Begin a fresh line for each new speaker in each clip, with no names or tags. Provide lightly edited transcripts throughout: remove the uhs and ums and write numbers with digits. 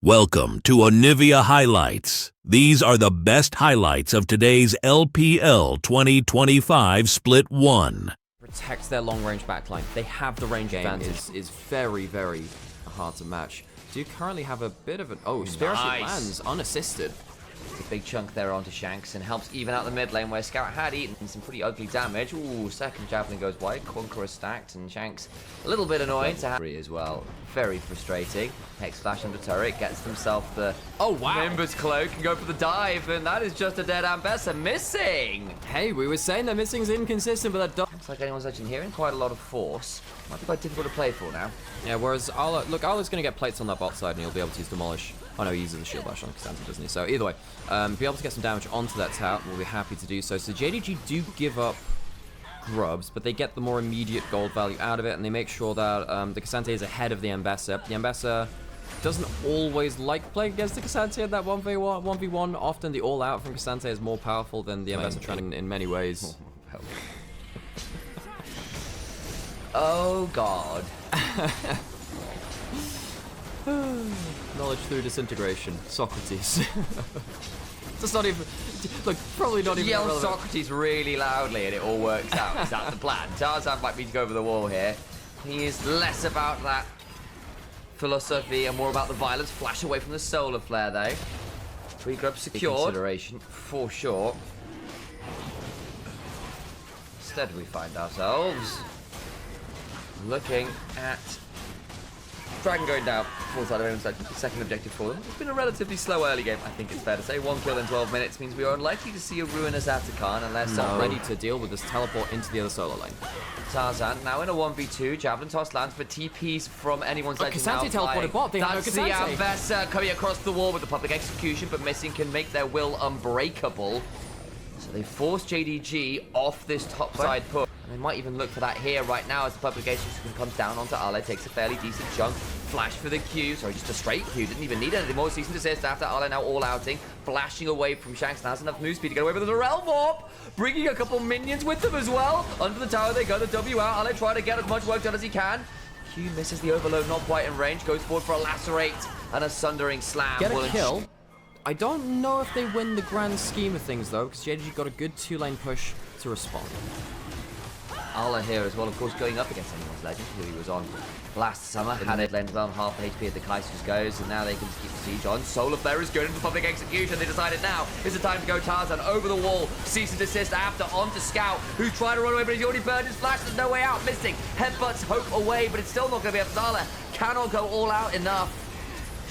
Welcome to Onivia Highlights. These are the best highlights of today's LPL 2025 Split 1.
Protects their long-range backline. They have the range advantage. Is very, very hard to match. Do currently have a bit of an... Oh, Spirit lands unassisted.
It's a big chunk there onto Shanks and helps even out the mid lane where Scout had eaten some pretty ugly damage. Ooh, second javelin goes wide. Conqueror stacked and Shanks a little bit annoyed to have as well. Very frustrating. Hex flash under turret gets himself the Nimbus cloak and go for the dive, and that is just a dead Ambessa missing.
Hey, we were saying that missing's inconsistent, but that
Looks like anyone's actually hearing quite a lot of force. Might be quite difficult to play for now.
Yeah, whereas Ala, look, Ala's going to get plates on that bot side and he'll be able to use Demolish. Oh no, he uses the shield bash on Cassandra, doesn't he? So either way, be able to get some damage onto that tower, we'll be happy to do so. So JDG do give up grubs, but they get the more immediate gold value out of it, and they make sure that the Cassandra is ahead of the Ambessa. The Ambessa doesn't always like playing against the Cassandra in that 1v1. Often the all-out from Cassandra is more powerful than the Ambessa training in many ways.
Oh god.
Knowledge through disintegration. Socrates. That's not even... Look, probably not even
Yell
relevant.
Socrates really loudly and it all works out. Is that the plan? Tarzan might be to go over the wall here. He is less about that philosophy and more about the violence. Flash away from the solar flare though. 3 grubs secured. Consideration for sure. Instead we find ourselves looking at Dragon going down, full side of him, second objective for them. It's been a relatively slow early game, I think it's fair to say. 1 kill in 12 minutes means we are unlikely to see a ruinous Atakan unless
not ready to deal with this teleport into the other solo lane.
Tarzan now in a 1v2. Javelin toss lands for TPs from anyone's legend.
Cassandra teleported bot. They have no Cassandra.
That's the Ambessa coming across the wall with the public execution, but missing can make their will unbreakable. So they force JDG off this top side push. They might even look for that here right now as the public execution comes down onto Ale, takes a fairly decent chunk. Flash for the Q, sorry, just a straight Q, didn't even need anything more. Cease and desist after Ale now all outing, flashing away from Shanks, now has enough move speed to get away with the Realm Warp, bringing a couple minions with them as well. Under the tower they go, the W out, Ale trying to get as much work done as he can. Q misses the overload, not quite in range, goes forward for a lacerate and a sundering slam.
Get a kill. I don't know if they win the grand scheme of things though, because JDG got a good 2-lane push to respond.
Ala here as well, of course, going up against anyone's legend, who he was on last summer. Had it landed on half HP at the Kaiser's goes, and now they can keep the siege on. Solar Flare is going into public execution. They decided now is the time to go Tarzan over the wall. Cease and desist after onto Scout, who's trying to run away, but he's already burned his flash. There's no way out. Missing. Headbutts Hope away, but it's still not going to be up. Zala cannot go all out enough.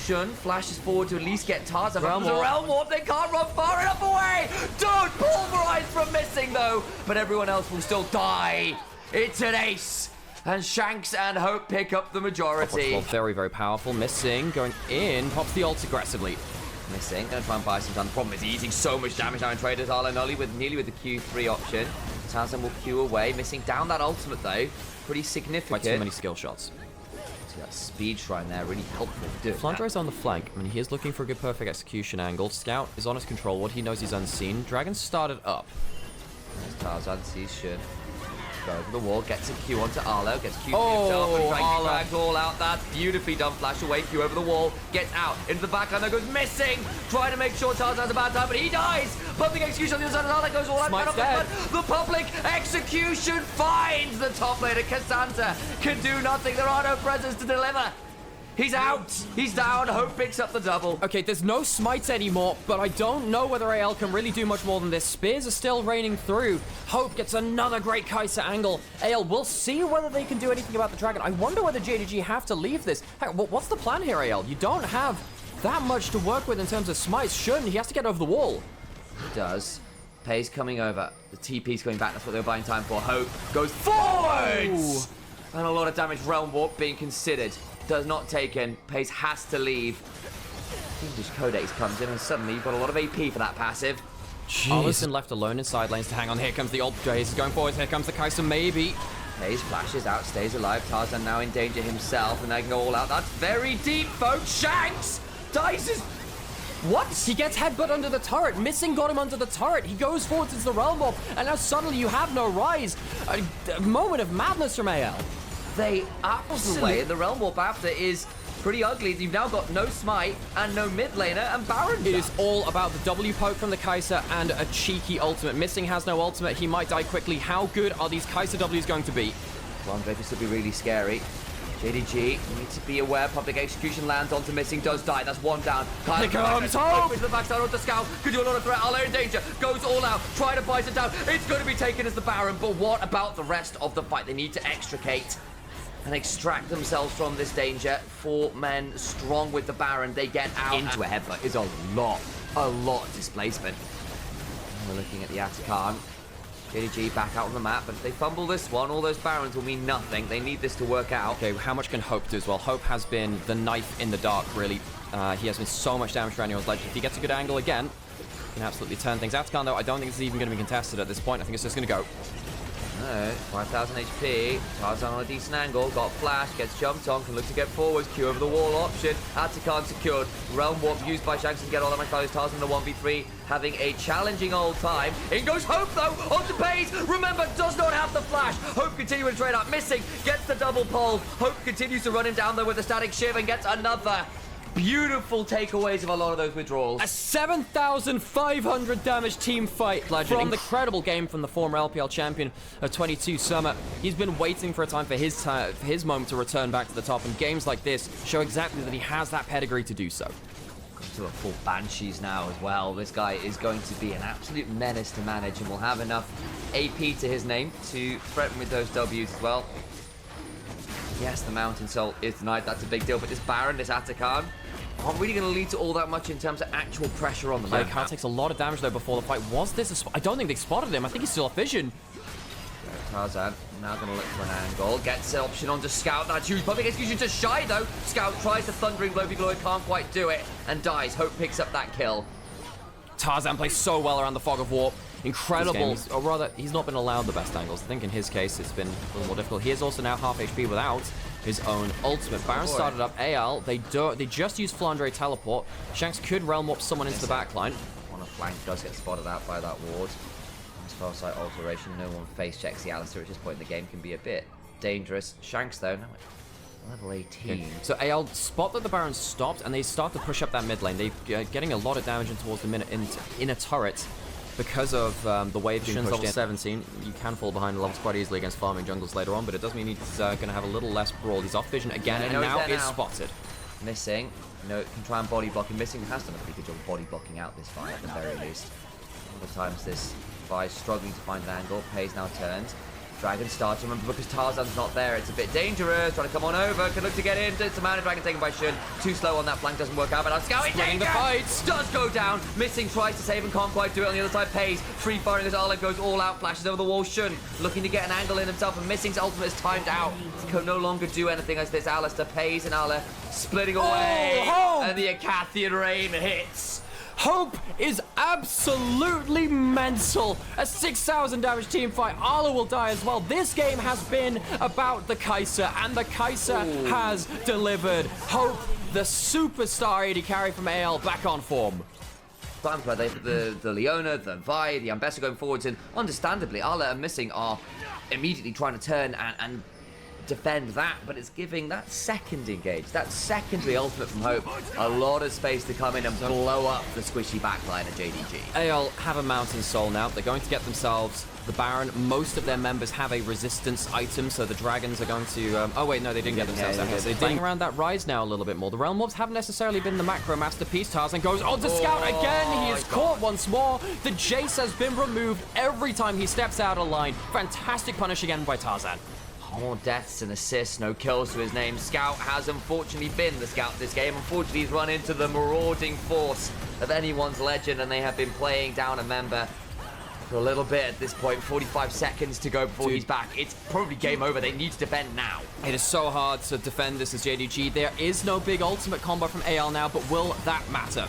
Shun flashes forward to at least get Tarzan. There's a Realm Warp. They can't run far enough away. Don't pulverize from missing though, but everyone else will still die. It's an ace, and Shanks and Hope pick up the majority.
Very, very powerful. Missing, going in, pops the ult aggressively.
Missing, gonna try and buy some time. The problem is he's eating so much damage now in traders. Arlo nearly with the Q3 option. Tarzan will Q away, missing down that ultimate though. Pretty significant.
Quite too many skill shots.
See that speed shrine there, really helpful for doing
Flandre is on the flank. I mean, he is looking for a good perfect execution angle. Scout is on his control. What he knows he's unseen. Dragon started up.
There's Tarzan, sees Shun. Go over the wall, gets a Q onto Arlo, gets Q
himself,
and drags all out. That's beautifully done. Flash away, Q over the wall, gets out into the backline, there goes missing. Trying to make sure Tarzan's a bad time, but he dies. Public execution on the other side of Arlo goes all out. The public execution finds the top laner. Cassandra can do nothing. There are no presents to deliver. He's out. He's down. Hope picks up the double.
Okay, there's no smites anymore, but I don't know whether AL can really do much more than this. Spears are still raining through. Hope gets another great Kaiser angle. AL, we'll see whether they can do anything about the Dragon. I wonder whether JDG have to leave this. Hey, what's the plan here, AL? You don't have that much to work with in terms of smites. Shouldn't he has to get over the wall?
He does. Pay's coming over. The TP's coming back. That's what they were buying time for. Hope goes forwards! And a lot of damage. Realm Warp being considered. Does not taken. Pace has to leave. English Codex comes in and suddenly you've got a lot of AP for that passive.
Arlison left alone in side lanes to hang on. Here comes the ult. Jace is going forward. Here comes the Kaiser, maybe.
Pace flashes out, stays alive. Tarzan now in danger himself, and they can go all out. That's very deep, folks. Shanks! Dice is... What?
He gets headbutt under the turret. Missing got him under the turret. He goes forward into the Realm Warp, and now suddenly you have no rise. A moment of madness from AL.
They absolutely, and the Realm Warp after is pretty ugly. You've now got no smite and no mid laner and Baron.
It is all about the W poke from the Kai'Sa and a cheeky ultimate. Missing has no ultimate. He might die quickly. How good are these Kai'Sa Ws going to be?
Flandre, this will be really scary. JDG need to be aware. Public execution lands onto Missing, does die. That's one down.
Here comes Hope!
Into the backside onto Scout. Could do a lot of threat. Arlo in danger. Goes all out. Try to bite it down. It's going to be taken as the Baron. But what about the rest of the fight? They need to extricate and extract themselves from this danger. 4 men strong with the Baron. They get out. Into a headbutt is a lot of displacement. And we're looking at the Atakan. JDG back out on the map, but if they fumble this one, all those Barons will mean nothing. They need this to work out.
Okay, how much can Hope do as well? Hope has been the knife in the dark, really. He has been so much damage to anyone's legend. If he gets a good angle again, he can absolutely turn things. Atakan, though, I don't think this is even going to be contested at this point. I think it's just going to go.
No, 5,000 HP. Tarzan on a decent angle. Got flash. Gets jumped on. Can look to get forwards. Q over the wall option. Atakan secured. Realm Warp used by Shanks to get all that much value. Tarzan in the 1v3. Having a challenging old time. In goes Hope, though. Onto Pays. Remember, does not have the flash. Hope continuing to trade up. Missing. Gets the double pole. Hope continues to run him down, though, with a static shiv and gets another. Beautiful takeaways of a lot of those withdrawals.
A 7,500 damage team fight. Legend. Incredible game from the former LPL champion of 22 Summer. He's been waiting for a time for his moment to return back to the top, and games like this show exactly that he has that pedigree to do so.
To a full Banshees now as well. This guy is going to be an absolute menace to manage and will have enough AP to his name to threaten with those Ws as well. Yes, the Mountain Soul is denied. That's a big deal. But this Baron, this Atakan, aren't really going to lead to all that much in terms of actual pressure on the map.
Atakan takes a lot of damage, though, before the fight. Was this a spot? I don't think they spotted him. I think he's still off vision.
Tarzan now going to look for an angle. Gets the option onto Scout. That's huge. Public execution to Shy, though. Scout tries to Thundering Blow. Glory can't quite do it and dies. Hope picks up that kill.
Tarzan plays so well around the Fog of Warp. Incredible. Or rather, he's not been allowed the best angles. I think in his case, it's been a little more difficult. He is also now half HP without his own ultimate. Baron started up AL. They just used Flandre teleport. Shanks could realm warp someone into the backline.
On a flank, does get spotted out by that ward. Nice far side alteration. No one face checks the Alistair at this point in the game. Can be a bit dangerous. Shanks, though, now level 18.
Okay. So AL spot that the Baron stopped, and they start to push up that mid lane. They're getting a lot of damage in towards the inner turret. Because of the wave being pushed level 17, you can fall behind levels quite easily against farming jungles later on, but it does mean he's going to have a little less brawl. He's off vision again, and now is spotted.
Missing. No, can try and body block him. Missing has done a pretty good job body blocking out this fight at the very least. All the times this Vi is struggling to find an angle. Pays now turns. Dragon starts, remember, because Tarzan's not there. It's a bit dangerous. Trying to come on over. Can look to get in. It's a man of Dragon taken by Shun. Too slow on that flank. Doesn't work out. But I'm scouting.
The fight
does go down. Missing tries to save and can't quite do it. On the other side, Pays. Free firing as Arla goes all out. Flashes over the wall. Shun looking to get an angle in himself. And Missing's ultimate is timed out. Can no longer do anything as this Alistair. Pays and Arla splitting away. And the Acathian Rain hits.
Hope is absolutely mental. A 6,000 damage team fight. Arla will die as well. This game has been about the Kai'Sa, and the Kai'Sa has delivered. Hope, the superstar AD carry from AL, back on form.
Times where the Leona, the Vi, the Ambessa going forwards, and understandably, Arla and Missing are immediately trying to turn and defend that, but it's giving that second engage, that secondary ultimate from Hope, a lot of space to come in and blow up the squishy backline of JDG.
AL have a Mountain Soul now. They're going to get themselves the Baron. Most of their members have a resistance item, so the Dragons are going to... oh wait, no, they didn't get themselves that. They're playing around that Rise now a little bit more. The Realm Orbs haven't necessarily been the macro masterpiece. Tarzan goes on to Scout again. He is caught once more. The Jace has been removed every time he steps out of line. Fantastic punish again by Tarzan.
More deaths and assists, no kills to his name. Scout has unfortunately been the Scout this game. Unfortunately, he's run into the marauding force of anyone's legend, and they have been playing down a member for a little bit at this point. 45 seconds to go before he's back. It's probably game over. They need to defend now.
It is so hard to defend this as JDG. There is no big ultimate combo from AL now, but will that matter?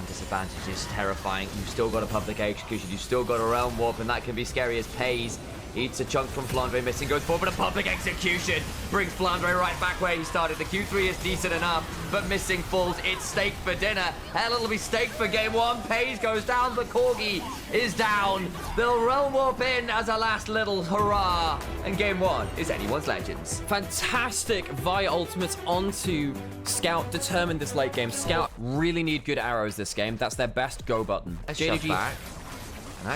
Disadvantage is terrifying. You've still got a public execution. You've still got a realm warp, and that can be scary as Pays Eats a chunk from Flandre, missing, goes forward, but a public execution brings Flandre right back where he started. The Q3 is decent enough, but missing falls. It's steak for dinner. Hell, it'll be steak for game one. Paige goes down, the Corgi is down. They'll realm warp in as a last little hurrah, and game one is anyone's Legends.
Fantastic via ultimates onto Scout, determined this late game. Scout really need good arrows this game. That's their best go button.
JDG back.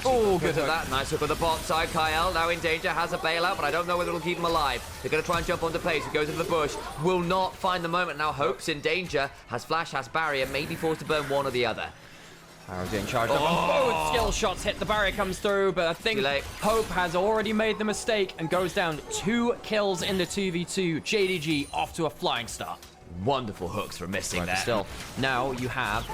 Oh, good
at
hook.
that. Nice hook on the bot side. Kyle now in danger, has a bailout, but I don't know whether it'll keep him alive. They're going to try and jump onto Pace, who goes into the bush. Will not find the moment. Now Hope's in danger. Has flash, has barrier. Maybe forced to burn one or the other.
Arrow's getting charged up. Both skill shots hit. The barrier comes through, but I think Hope has already made the mistake and goes down 2 kills in the 2v2. JDG off to a flying start.
Wonderful hooks for missing there.
Still, now you have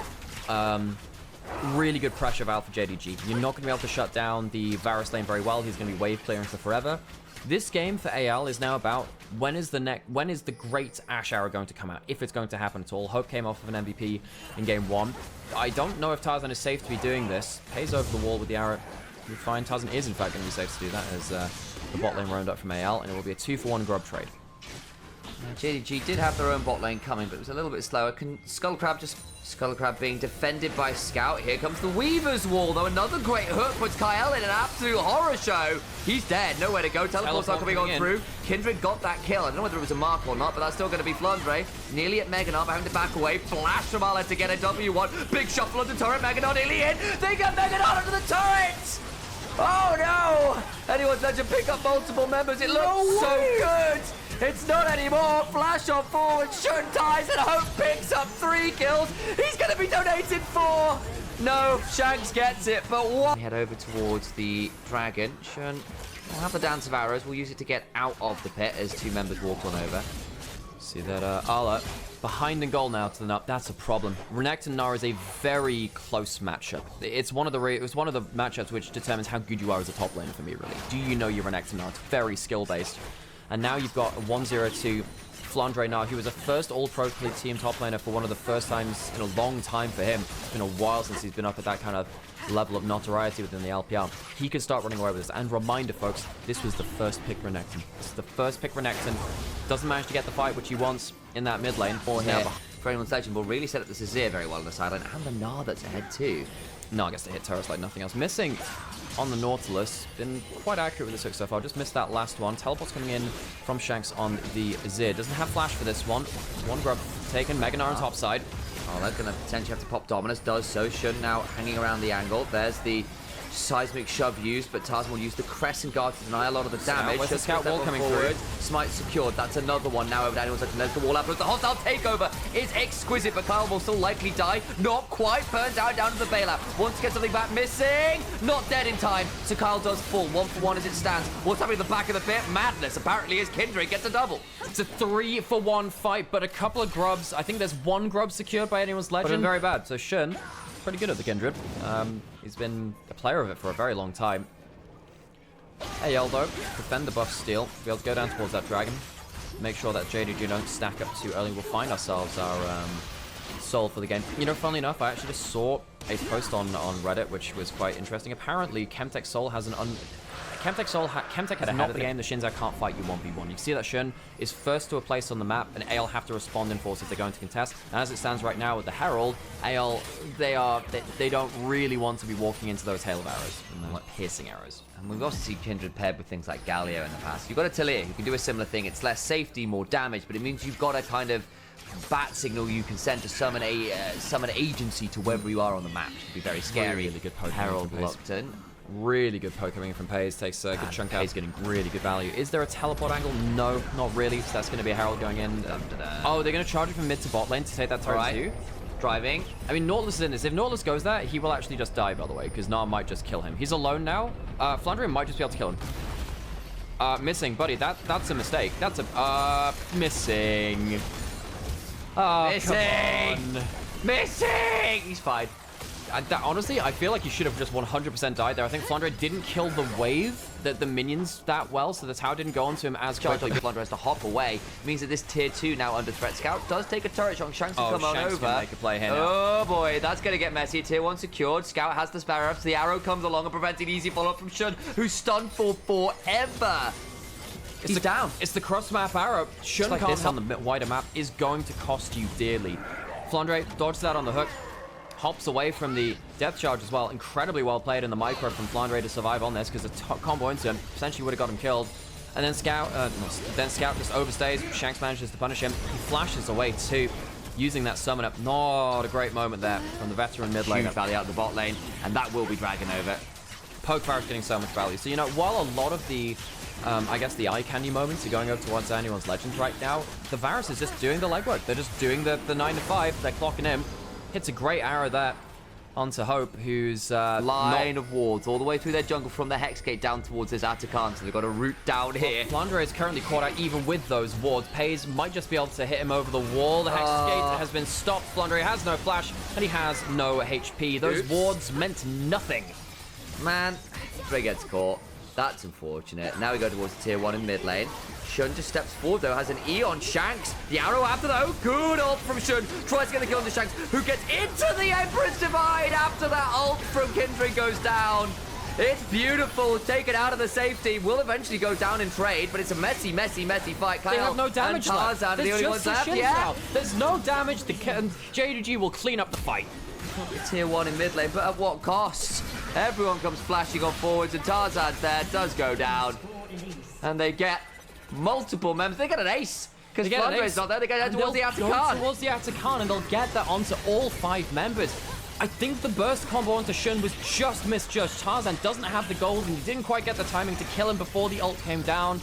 really good pressure valve for JDG. You're not going to be able to shut down the Varus lane very well. He's going to be wave clearing for forever. This game for AL is now about when is the great Ash arrow going to come out, if it's going to happen at all. Hope came off of an MVP in game 1. I don't know if Tarzan is safe to be doing this. Pays over the wall with the arrow. You find Tarzan is in fact going to be safe to do that as the bot lane roamed up from AL, and it will be a 2-for-1 grub trade.
JDG did have their own bot lane coming, but it was a little bit slower. Skullcrab being defended by Scout. Here comes the Weaver's Wall, though. Another great hook puts Kyle in an absolute horror show. He's dead. Nowhere to go. Teleport's not coming on through. Kindred got that kill. I don't know whether it was a mark or not, but that's still going to be Flandre. Nearly at Meganon, having to back away. Flash from Arla to get a W1. Big shuffle onto turret. Meganon nearly in. They get Meganon onto the turret! Oh no! Anyone's Legend pick up multiple members. It looks so good! It's not anymore. Flash on forward. Shun ties and Hope picks up 3 kills. He's going to be donated 4. No, Shanks gets it, but what? Head over towards the dragon. Shun will have the dance of arrows. We'll use it to get out of the pit as 2 members walk on over.
See that Arla behind in goal now to the Nup. That's a problem. Renekton Gnar is a very close matchup. It's one of the matchups which determines how good you are as a top laner for me, really. Do you know your Renekton Gnar? It's very skill-based. And now you've got a 1-0-2 Flandre Gnar, who was a first all-pro team top laner for one of the first times in a long time for him. It's been a while since he's been up at that kind of level of notoriety within the LPL. He can start running away with this. And reminder, folks, this was the first pick Renekton. This is the first pick Renekton. Doesn't manage to get the fight which he wants in that mid lane.
For anyone's Legend will really set up the Azir very well on the sideline, and the Gnar that's ahead too.
Gnar gets to hit turrets like nothing else. Missing on the Nautilus. Been quite accurate with this hook so far. Just missed that last one. Teleport's coming in from Shanks on the Azir. Doesn't have flash for this one. One grub taken. Mega Gnar on top side.
Oh, they're going to potentially have to pop Dominus. Does so. Shun now hanging around the angle. There's the seismic shove used, but Tarzan will use the Crescent Guard to deny a lot of the damage.
Where's the Scout wall coming forward?
Smite secured. That's another one now over to anyone's Legend. There's the wall up. The hostile takeover is exquisite, but Kyle will still likely die. Not quite. Burns out down to the bailout. Wants to get something back. Missing. Not dead in time. So Kyle does fall. 1-for-1 as it stands. What's happening at the back of the pit? Madness. Apparently his Kindred gets a double.
It's a 3-for-1 fight, but a couple of grubs. I think there's 1 grub secured by anyone's Legend. But very bad. So Shun, pretty good at the Kindred. He's been a player of it for a very long time. AL though, defend the buff steal. Be able to go down towards that dragon. Make sure that JDG don't stack up too early. We'll find ourselves our soul for the game. You know, funnily enough, I actually just saw a post on Reddit which was quite interesting. Apparently, Chemtech Soul has an Chemtech had not the game. The Shinzak can't fight you 1v1. You see that Shun is first to a place on the map, and AL have to respond in force if they're going to contest. And as it stands right now with the Herald, AL they don't really want to be walking into those hail of arrows, and like piercing arrows.
And we've also seen Kindred paired with things like Galio in the past. You've got a Talia who can do a similar thing. It's less safety, more damage, but it means you've got a kind of bat signal you can send to summon agency to wherever you are on the map. It can be very scary.
Really good poke.
Herald locked in.
Really good poke coming from Paze. Takes a good chunk out. He's getting really good value. Is there a teleport angle? No, not really. So that's going to be a Herald going in. Oh, they're going to charge it from mid to bot lane to take that turret too.
Driving.
I mean, Nautilus is in this. If Nautilus goes there, he will actually just die, by the way, because Gnar might just kill him. He's alone now. Flandre might just be able to kill him. Missing, buddy. That's a mistake. That's a missing. Oh,
missing.
come on.
Missing. He's fine.
Honestly, I feel like you should have just 100% died there. I think Flandre didn't kill the wave, the minions that well, so the tower didn't go onto him as quickly.
Flandre has to hop away. Means that this tier 2 now under threat. Scout does take a turret shot. Shanks will come on
Shanks
over.
can make a play here now.
Oh boy, that's going to get messy. Tier 1 secured. Scout has the sparrow. So the arrow comes along and prevents an easy follow-up from Shun, who's stunned for forever. He's down.
It's the cross-map arrow. Shun
like
can't
this
on the wider map is going to cost you dearly. Flandre dodges that on the hook. Hops away from the death charge as well. Incredibly well played in the micro from Flandre to survive on this, because a combo into him essentially would have got him killed. And then Scout just overstays. Shanks manages to punish him. He flashes away too, using that summon up. Not a great moment there from the veteran mid laner.
Huge value out of the bot lane, and that will be dragging over.
Poke Varus getting so much value. So, you know, while a lot of the, I guess the eye candy moments are going over towards anyone's Legends right now, the Varus is just doing the legwork. They're just doing the 9 to 5. They're clocking him. Hits a great arrow there onto Hope, who's
line of wards all the way through their jungle from the Hex Gate down towards his Atakan, so they've got a route down here.
Flandre is currently caught out even with those wards. Pays might just be able to hit him over the wall. The Hex Gate has been stopped. Flandre has no flash, and he has no HP. Those wards meant nothing.
Man, Frey gets caught. That's unfortunate. Now we go towards tier 1 in mid lane. Shun just steps forward though, has an E on Shanks. The arrow after though, good ult from Shun. Tries to get the kill on the Shanks, who gets into the Emperor's Divide after that ult from Kindred goes down. It's beautiful, taken out of the safety. Will eventually go down in trade, but it's a messy, messy, messy fight.
They have no damage
and
left.
Tarzan are the only ones left.
Now. There's no damage. JDG will clean up the fight.
Tier 1 in mid lane, but at what cost? Everyone comes flashing on forwards, and Tarzan's there, does go down. And they get multiple members. They get an ace, because Flandre's not there. They get towards the Atakan.
Towards the Atakan, and they'll get that onto all 5 members. I think the burst combo onto Shun was just misjudged. Tarzan doesn't have the gold, and he didn't quite get the timing to kill him before the ult came down.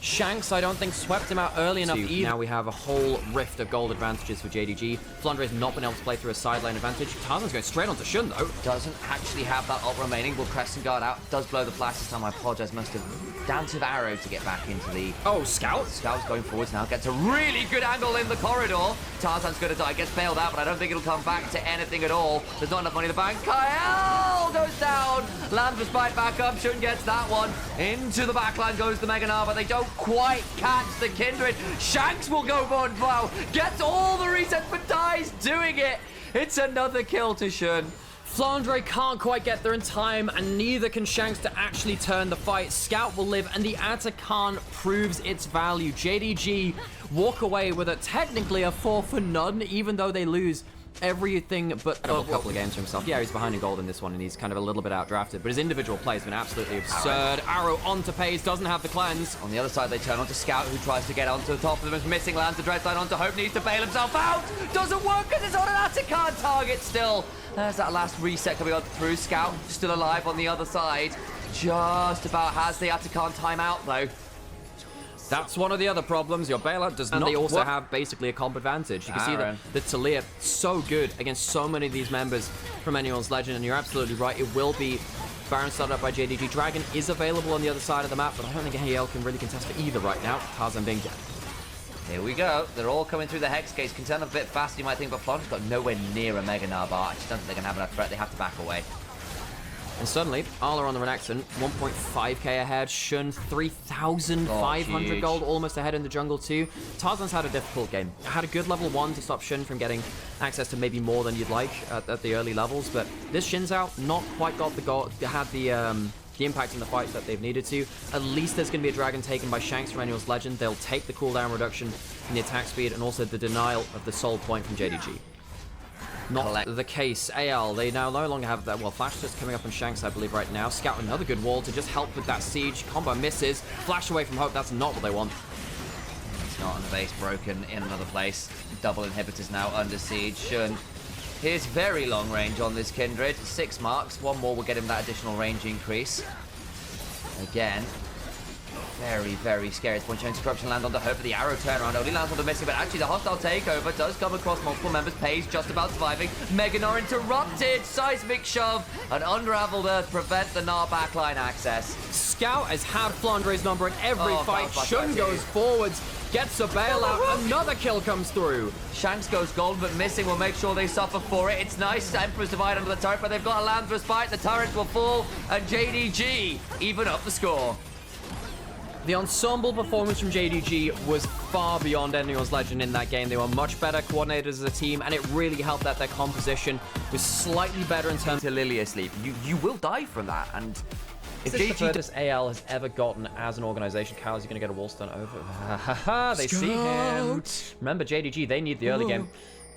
Shanks, I don't think, swept him out early enough either. Now we have a whole rift of gold advantages for JDG. Flandre has not been able to play through a side lane advantage. Tarzan's going straight onto Shun, though.
Doesn't actually have that ult remaining. Will Crescent Guard out. Does blow the flash this time. I apologize. Must have dance of arrow to get back into the...
Oh, Scout?
Scout's going forwards now. Gets a really good angle in the corridor. Tarzan's going to die. Gets bailed out, but I don't think it'll come back to anything at all. There's not enough money in the bank. Kyle goes down. Lands the spike back up. Shun gets that one. Into the backline goes the Mega Gnar, but they don't quite catch the Kindred. Shanks will go for wow. Gets all the resets, but dies doing it. It's another kill to Shun.
Flandre can't quite get there in time, and neither can Shanks to actually turn the fight. Scout will live, and the Atakan proves its value. JDG walk away with technically a 4 for none, even though they lose everything but a couple of games for himself. Yeah, he's behind in gold in this one, and he's kind of a little bit outdrafted, but his individual play has been absolutely absurd. Arrow onto Pays, doesn't have the cleanse.
On the other side, they turn onto Scout, who tries to get onto the top of them. Is missing, lands the dread line onto Hope, needs to bail himself out. Doesn't work because it's on an Atakan target still. There's that last reset coming on through. Scout still alive on the other side. Just about has the Atakan timeout though.
That's one of the other problems. Your bailout does not. And they also have basically a comp advantage. You can see that the Talia so good against so many of these members from anyone's Legend, and you're absolutely right. It will be Baron started up by JDG. Dragon is available on the other side of the map, but I don't think AL can really contest for either right now. Tarzan being dead.
Here we go. They're all coming through the Hex Gates. Can turn a bit faster, you might think, but Flandre's got nowhere near a Mega Gnar bar. I just don't think they can have enough threat. They have to back away.
And suddenly, Arla on the Renekton, 1.5k ahead. Shun, 3,500 gold, almost ahead in the jungle too. Tarzan's had a difficult game. Had a good level 1 to stop Shun from getting access to maybe more than you'd like at the early levels, but this Shin's out, not quite got the gold, had the impact in the fight that they've needed to. At least there's going to be a dragon taken by Shanks from Annual's Legend. They'll take the cooldown reduction in the attack speed and also the denial of the soul point from JDG. Not the case. AL, they now no longer have that. Well, Flash just coming up on Shanks, I believe, right now. Scout another good wall to just help with that siege. Combo misses. Flash away from Hope. That's not what they want.
It's not on the base, broken in another place. Double inhibitors now under siege. Shun. Here's very long range on this Kindred. 6 marks. 1 more will get him that additional range increase. Again. Very, very scary. It's one showing Corruption land on the Hope, but the arrow turnaround only lands on the missing, but actually the hostile takeover does come across multiple members. Pays just about surviving. Mega Gnar interrupted. Seismic shove. An unraveled earth prevent the Gnar backline access.
Scout has had Flandre's number in every fight. Shun goes forwards. Gets a bailout. Another kill comes through.
Shanks goes gold, but missing will make sure they suffer for it. It's nice. Emperor's Divide under the turret, but they've got a land respite. The turret will fall, and JDG even up the score.
The ensemble performance from JDG was far beyond anyone's legend in that game. They were much better coordinated as a team, and it really helped that their composition was slightly better in terms
To Lilia sleep. You will die from that, and if
This is the
JDG
furthest AL has ever gotten as an organization. Cal, is he going to get a wall stun over? They see him. Remember, JDG, they need the early game.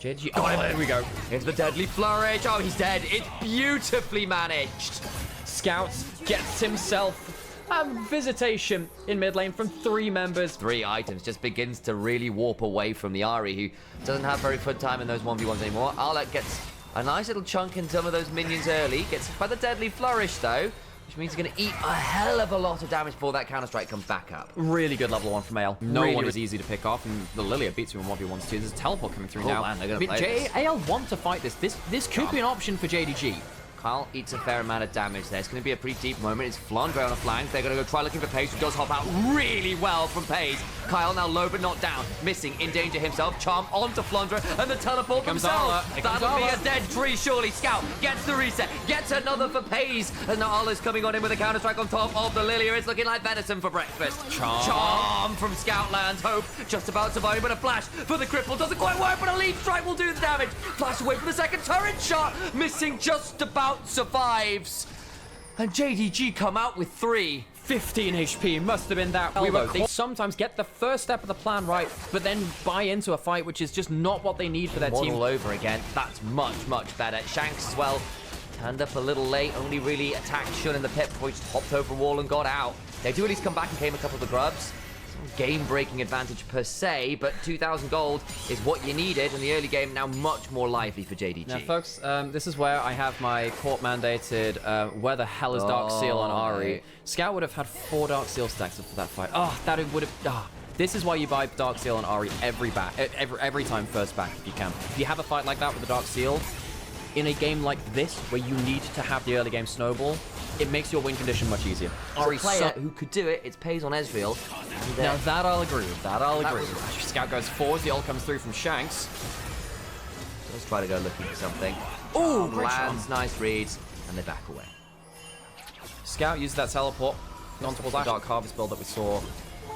JDG, oh, there we go.
into the deadly flourish. Oh, he's dead. It's beautifully managed.
Scouts gets himself a visitation in mid lane from 3 members.
3 items, just begins to really warp away from the Ahri, who doesn't have very good time in those 1v1s anymore. Arlette gets a nice little chunk in some of those minions early. Gets hit by the deadly flourish, though, which means he's going to eat a hell of a lot of damage before that counter-strike comes back up.
Really good level 1 from AL. No one is easy to pick off, and the Lilia beats him in 1v1s too. There's a teleport coming through now.
Man, they're gonna play this.
AL want to fight this. This could be an option for JDG.
Kyle eats a fair amount of damage there. It's going to be a pretty deep moment. It's Flandre on a flank. They're going to go try looking for Paige, who does hop out really well from Paige. Kyle now low but not down. Missing, in danger himself. Charm onto Flandre, and the teleport
comes
themselves.
Arla.
That'll be a dead tree, surely. Scout gets the reset. Gets another for Paige. And now Arla's coming on in with a counter-strike on top of the Lilia. It's looking like venison for breakfast. Charm from Scoutlands. Hope just about surviving, but a flash for the cripple. Doesn't quite work, but a leaf strike will do the damage. Flash away for the second turret shot. Missing, just about survives. And JDG come out with 3.
15 HP must have been that. They sometimes get the first step of the plan right, but then buy into a fight, which is just not what they need for their team.
All over again. That's much, much better. Shanks as well. Turned up a little late. Only really attacked Shun in the pit before he just hopped over a wall and got out. They do at least come back and claim a couple of the grubs. Game-breaking advantage per se, but 2,000 gold is what you needed in the early game. Now much more lively for JDG.
Now, folks, this is where I have my court-mandated where the hell is Dark Seal on Ahri.
Right.
Scout would have had 4 Dark Seal stacks up for that fight. Oh, that would have... This is why you buy Dark Seal on Ahri every time first back if you can. If you have a fight like that with the Dark Seal, in a game like this, where you need to have the early game snowball, it makes your win condition much easier.
Ahri player who could do it, it's Pays on Ezreal.
Now that I'll agree with. Scout goes forward, the ult comes through from Shanks.
Let's try to go looking for something.
Ooh,
lands, nice reads, and they back away.
Scout uses that teleport onto the Dark Harvest build that we saw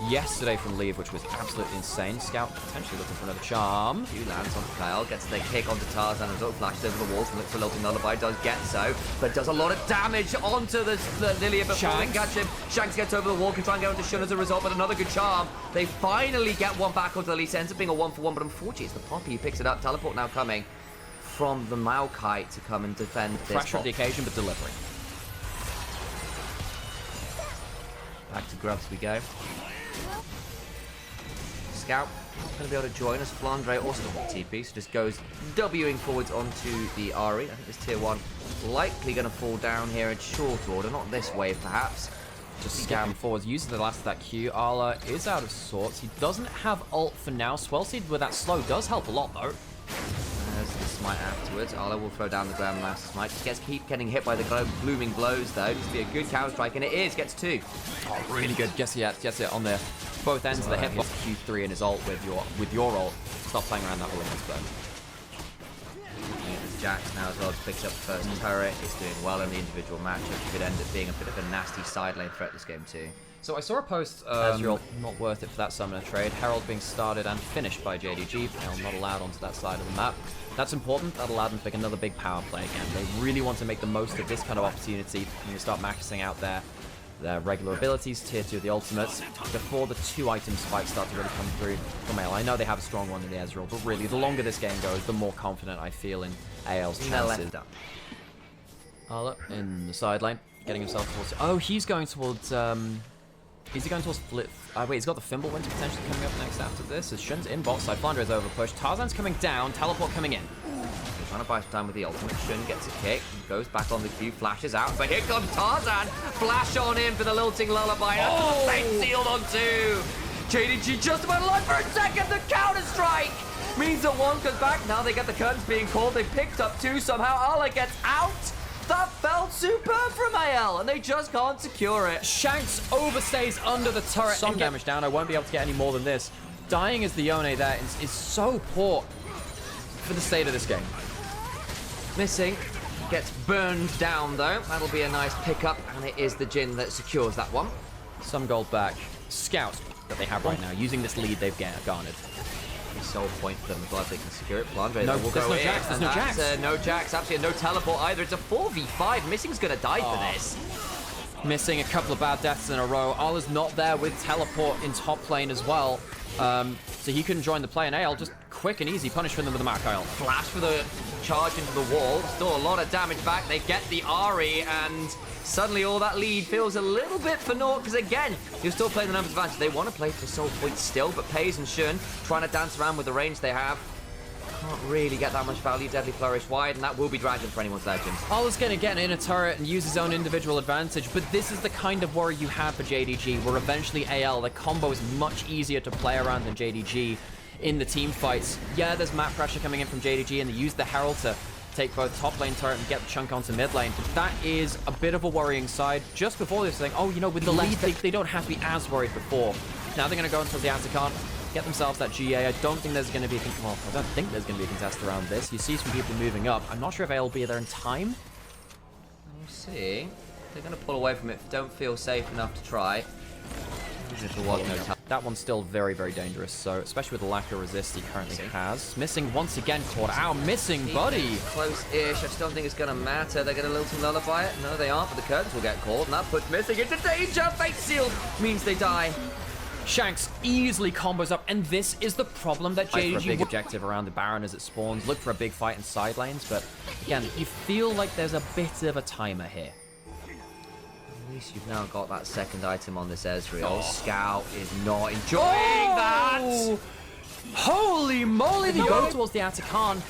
yesterday from Leave, which was absolutely insane. Scout potentially looking for another charm.
2 lands onto Kyle, gets the kick onto Tarzan, and flashes over the walls and looks for Lilting Lullaby, does get so, but does a lot of damage onto the Lilia before they catch him. Shanks gets over the wall, can try and go into Shun as a result, but another good charm. They finally get one back onto the Elise, ends up being a 1-for-1, but unfortunately it's the Poppy who picks it up. Teleport now coming from the Maokai to come and defend this.
Pressure at the occasion, but delivery.
Back to Grubs we go. Scout going to be able to join us. Flandre also on TP, so just goes Wing forwards onto the Ahri. I think this tier 1 likely going to fall down here in short order, not this wave perhaps.
Just scamming forwards, uses the last of that Q. Arla is out of sorts. He doesn't have ult for now. Swellseed with that slow does help a lot though.
There's the smite afterwards. Arla will throw down the Grandmaster smite. Just keep getting hit by the blooming blows though. Just be a good counter strike, and it is. Gets 2.
Oh, really good. Gets it on there. Both ends of the hitbox. Q3 and his ult with your ult. Stop playing around that Williams burn.
Jax now as well picks up the first turret. It's doing well in the individual matchup. Could end up being a bit of a nasty side lane threat this game too.
So I saw a post, Ezreal not worth it for that summoner trade. Herald being started and finished by JDG. Herald not allowed onto that side of the map. That's important. That allowed them to pick another big power play again. They really want to make the most of this kind of opportunity when you start maxing out their regular abilities, tier 2 of the ultimates, before the 2 item spikes start to really come through from AL. I know they have a strong one in the Ezreal, but really, the longer this game goes, the more confident I feel in AL's chances. Arla in the side lane, getting himself towards... Oh, he's going towards... Is he going towards Flip? Wait, he's got the Fimbulwinter potentially coming up next after this. As Shun's in bot side, Flandre is over push. Tarzan's coming down, teleport coming in.
He's trying to buy some time with the ultimate. Shun gets a kick, goes back on the Q, flashes out, but here comes Tarzan! Flash on in for the Lilting Lullaby, and the fate sealed on 2! JDG just about alive for a second, the counter-strike! Means that 1 comes back, now they get the curtains being called, they picked up 2 somehow, Arla gets out! That felt superb from AL, and they just can't secure it.
Shanks overstays under the turret. Some damage down. I won't be able to get any more than this. dying as the Yone there is so poor for the state of this game.
Missing. Gets burned down, though. That'll be a nice pickup, and it is the Jhin that secures that one.
Some gold back. Scout that they have right now, using this lead they've garnered.
Soul point for them as well if they can secure it. Flandre
No,
will
there's
go
no
in,
Jax, there's
and
no
that's,
Jax.
no Jax, absolutely no teleport either. It's a 4v5. Missing's gonna die for this.
Missing a couple of bad deaths in a row. Ala's not there with teleport in top lane as well. So he couldn't join the play, and AL just quick and easy punish for them with the Kyle.
Flash for the charge into the wall. Still a lot of damage back. They get the Ahri, and suddenly all that lead feels a little bit for naught, because again, you're still playing the numbers advantage. They want to play for soul points still, but Paze and Shun trying to dance around with the range they have. Can't really get that much value. Deadly Flourish wide, and that will be dragged for anyone's legend.
Ala's going to get in a turret and use his own individual advantage, but this is the kind of worry you have for JDG, where eventually AL, the combo is much easier to play around than JDG in the team fights. Yeah, there's map pressure coming in from JDG, and they use the Herald to take both top lane turret and get the chunk onto mid lane. But that is a bit of a worrying side. Just before this thing, oh, you know, with the lead, they don't have to be as worried before. Now they're going to go into the Atacant, get themselves that GA. I don't think there's going to be well, I don't think there's going to be a contest around this. You see some people moving up. I'm not sure if AL will be there in time.
We'll see. They're going to pull away from it. Don't feel safe enough to try. Even if there was no time.
That one's still very, very dangerous, so especially with the lack of resist he currently has. Missing once again, caught out. Missing, buddy.
Close-ish. I still don't think it's going to matter. They're going to Lilting Lullaby it. No, they aren't, but the curtains will get called, and that puts Missing into danger. Fate Seal means they die.
Shanks easily combos up, and this is the problem that JDG... for a big objective around the Baron as it spawns. Look for a big fight in side lanes, but again, you feel like there's a bit of a timer here.
At least you've now got that second item on this Ezreal. Scout is not enjoying that!
Holy moly! They go towards the Atacant.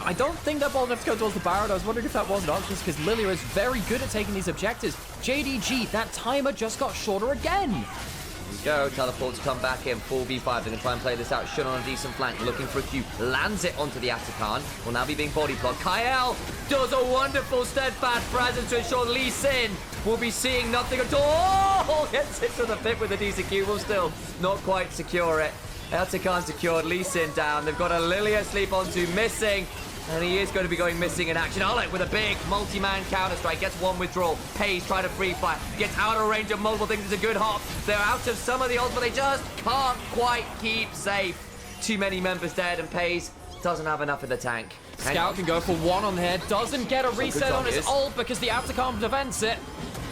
I don't think they're bold enough to go towards the Baron. I was wondering if that was an option, because Lilia is very good at taking these objectives. JDG, that timer just got shorter again.
Here we go, teleports come back in, 4v5, they're going to try and play this out. Shun on a decent flank, looking for a Q, lands it onto the Atacant, will now be being body blocked. Kyle does a wonderful steadfast presence to ensure Lee Sin will be seeing nothing at all. Gets into the pit with a decent Q, will still not quite secure it. Atacant secured, Lee Sin down, they've got a Lilia sleep onto Missing. And he is going to be going Missing in action. Alec with a big multi-man counter-strike. Gets one withdrawal. Pace trying to free fly. Gets out of range of multiple things. It's a good hop. They're out of some of the ults, but they just can't quite keep safe. Too many members dead, and Pace doesn't have enough in the tank.
Scout can go for one on the head. Doesn't get a reset on his ult because the Atacant prevents it.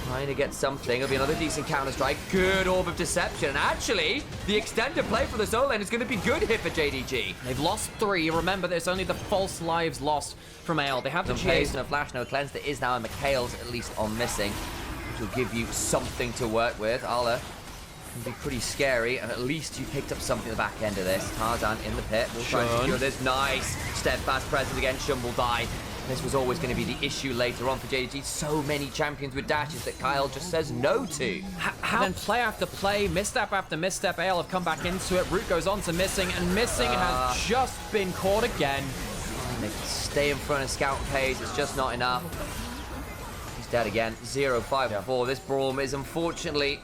Trying to get something. It'll be another decent counter-strike. Good Orb of Deception. And actually, the extended play for the solo lane is going to be good here for JDG.
They've lost 3. Remember, there's only the false lives lost from AL. They have the chase.
No flash, no cleanse. There is now a McHale's, at least on Missing, which will give you something to work with. Ala can be pretty scary, and at least you picked up something at the back end of this. Tarzan in the pit. We'll try and secure this. Nice. Steadfast presence again. Shun will die. This was always going to be the issue later on for JDG. So many champions with dashes that Kyle just says no to.
And then play after play, misstep after misstep, AL have come back into it. Root goes on to Missing, and Missing has just been caught again.
They can stay in front of Scout and Pace. It's just not enough. He's dead again. 0-5-4. This Braum is unfortunately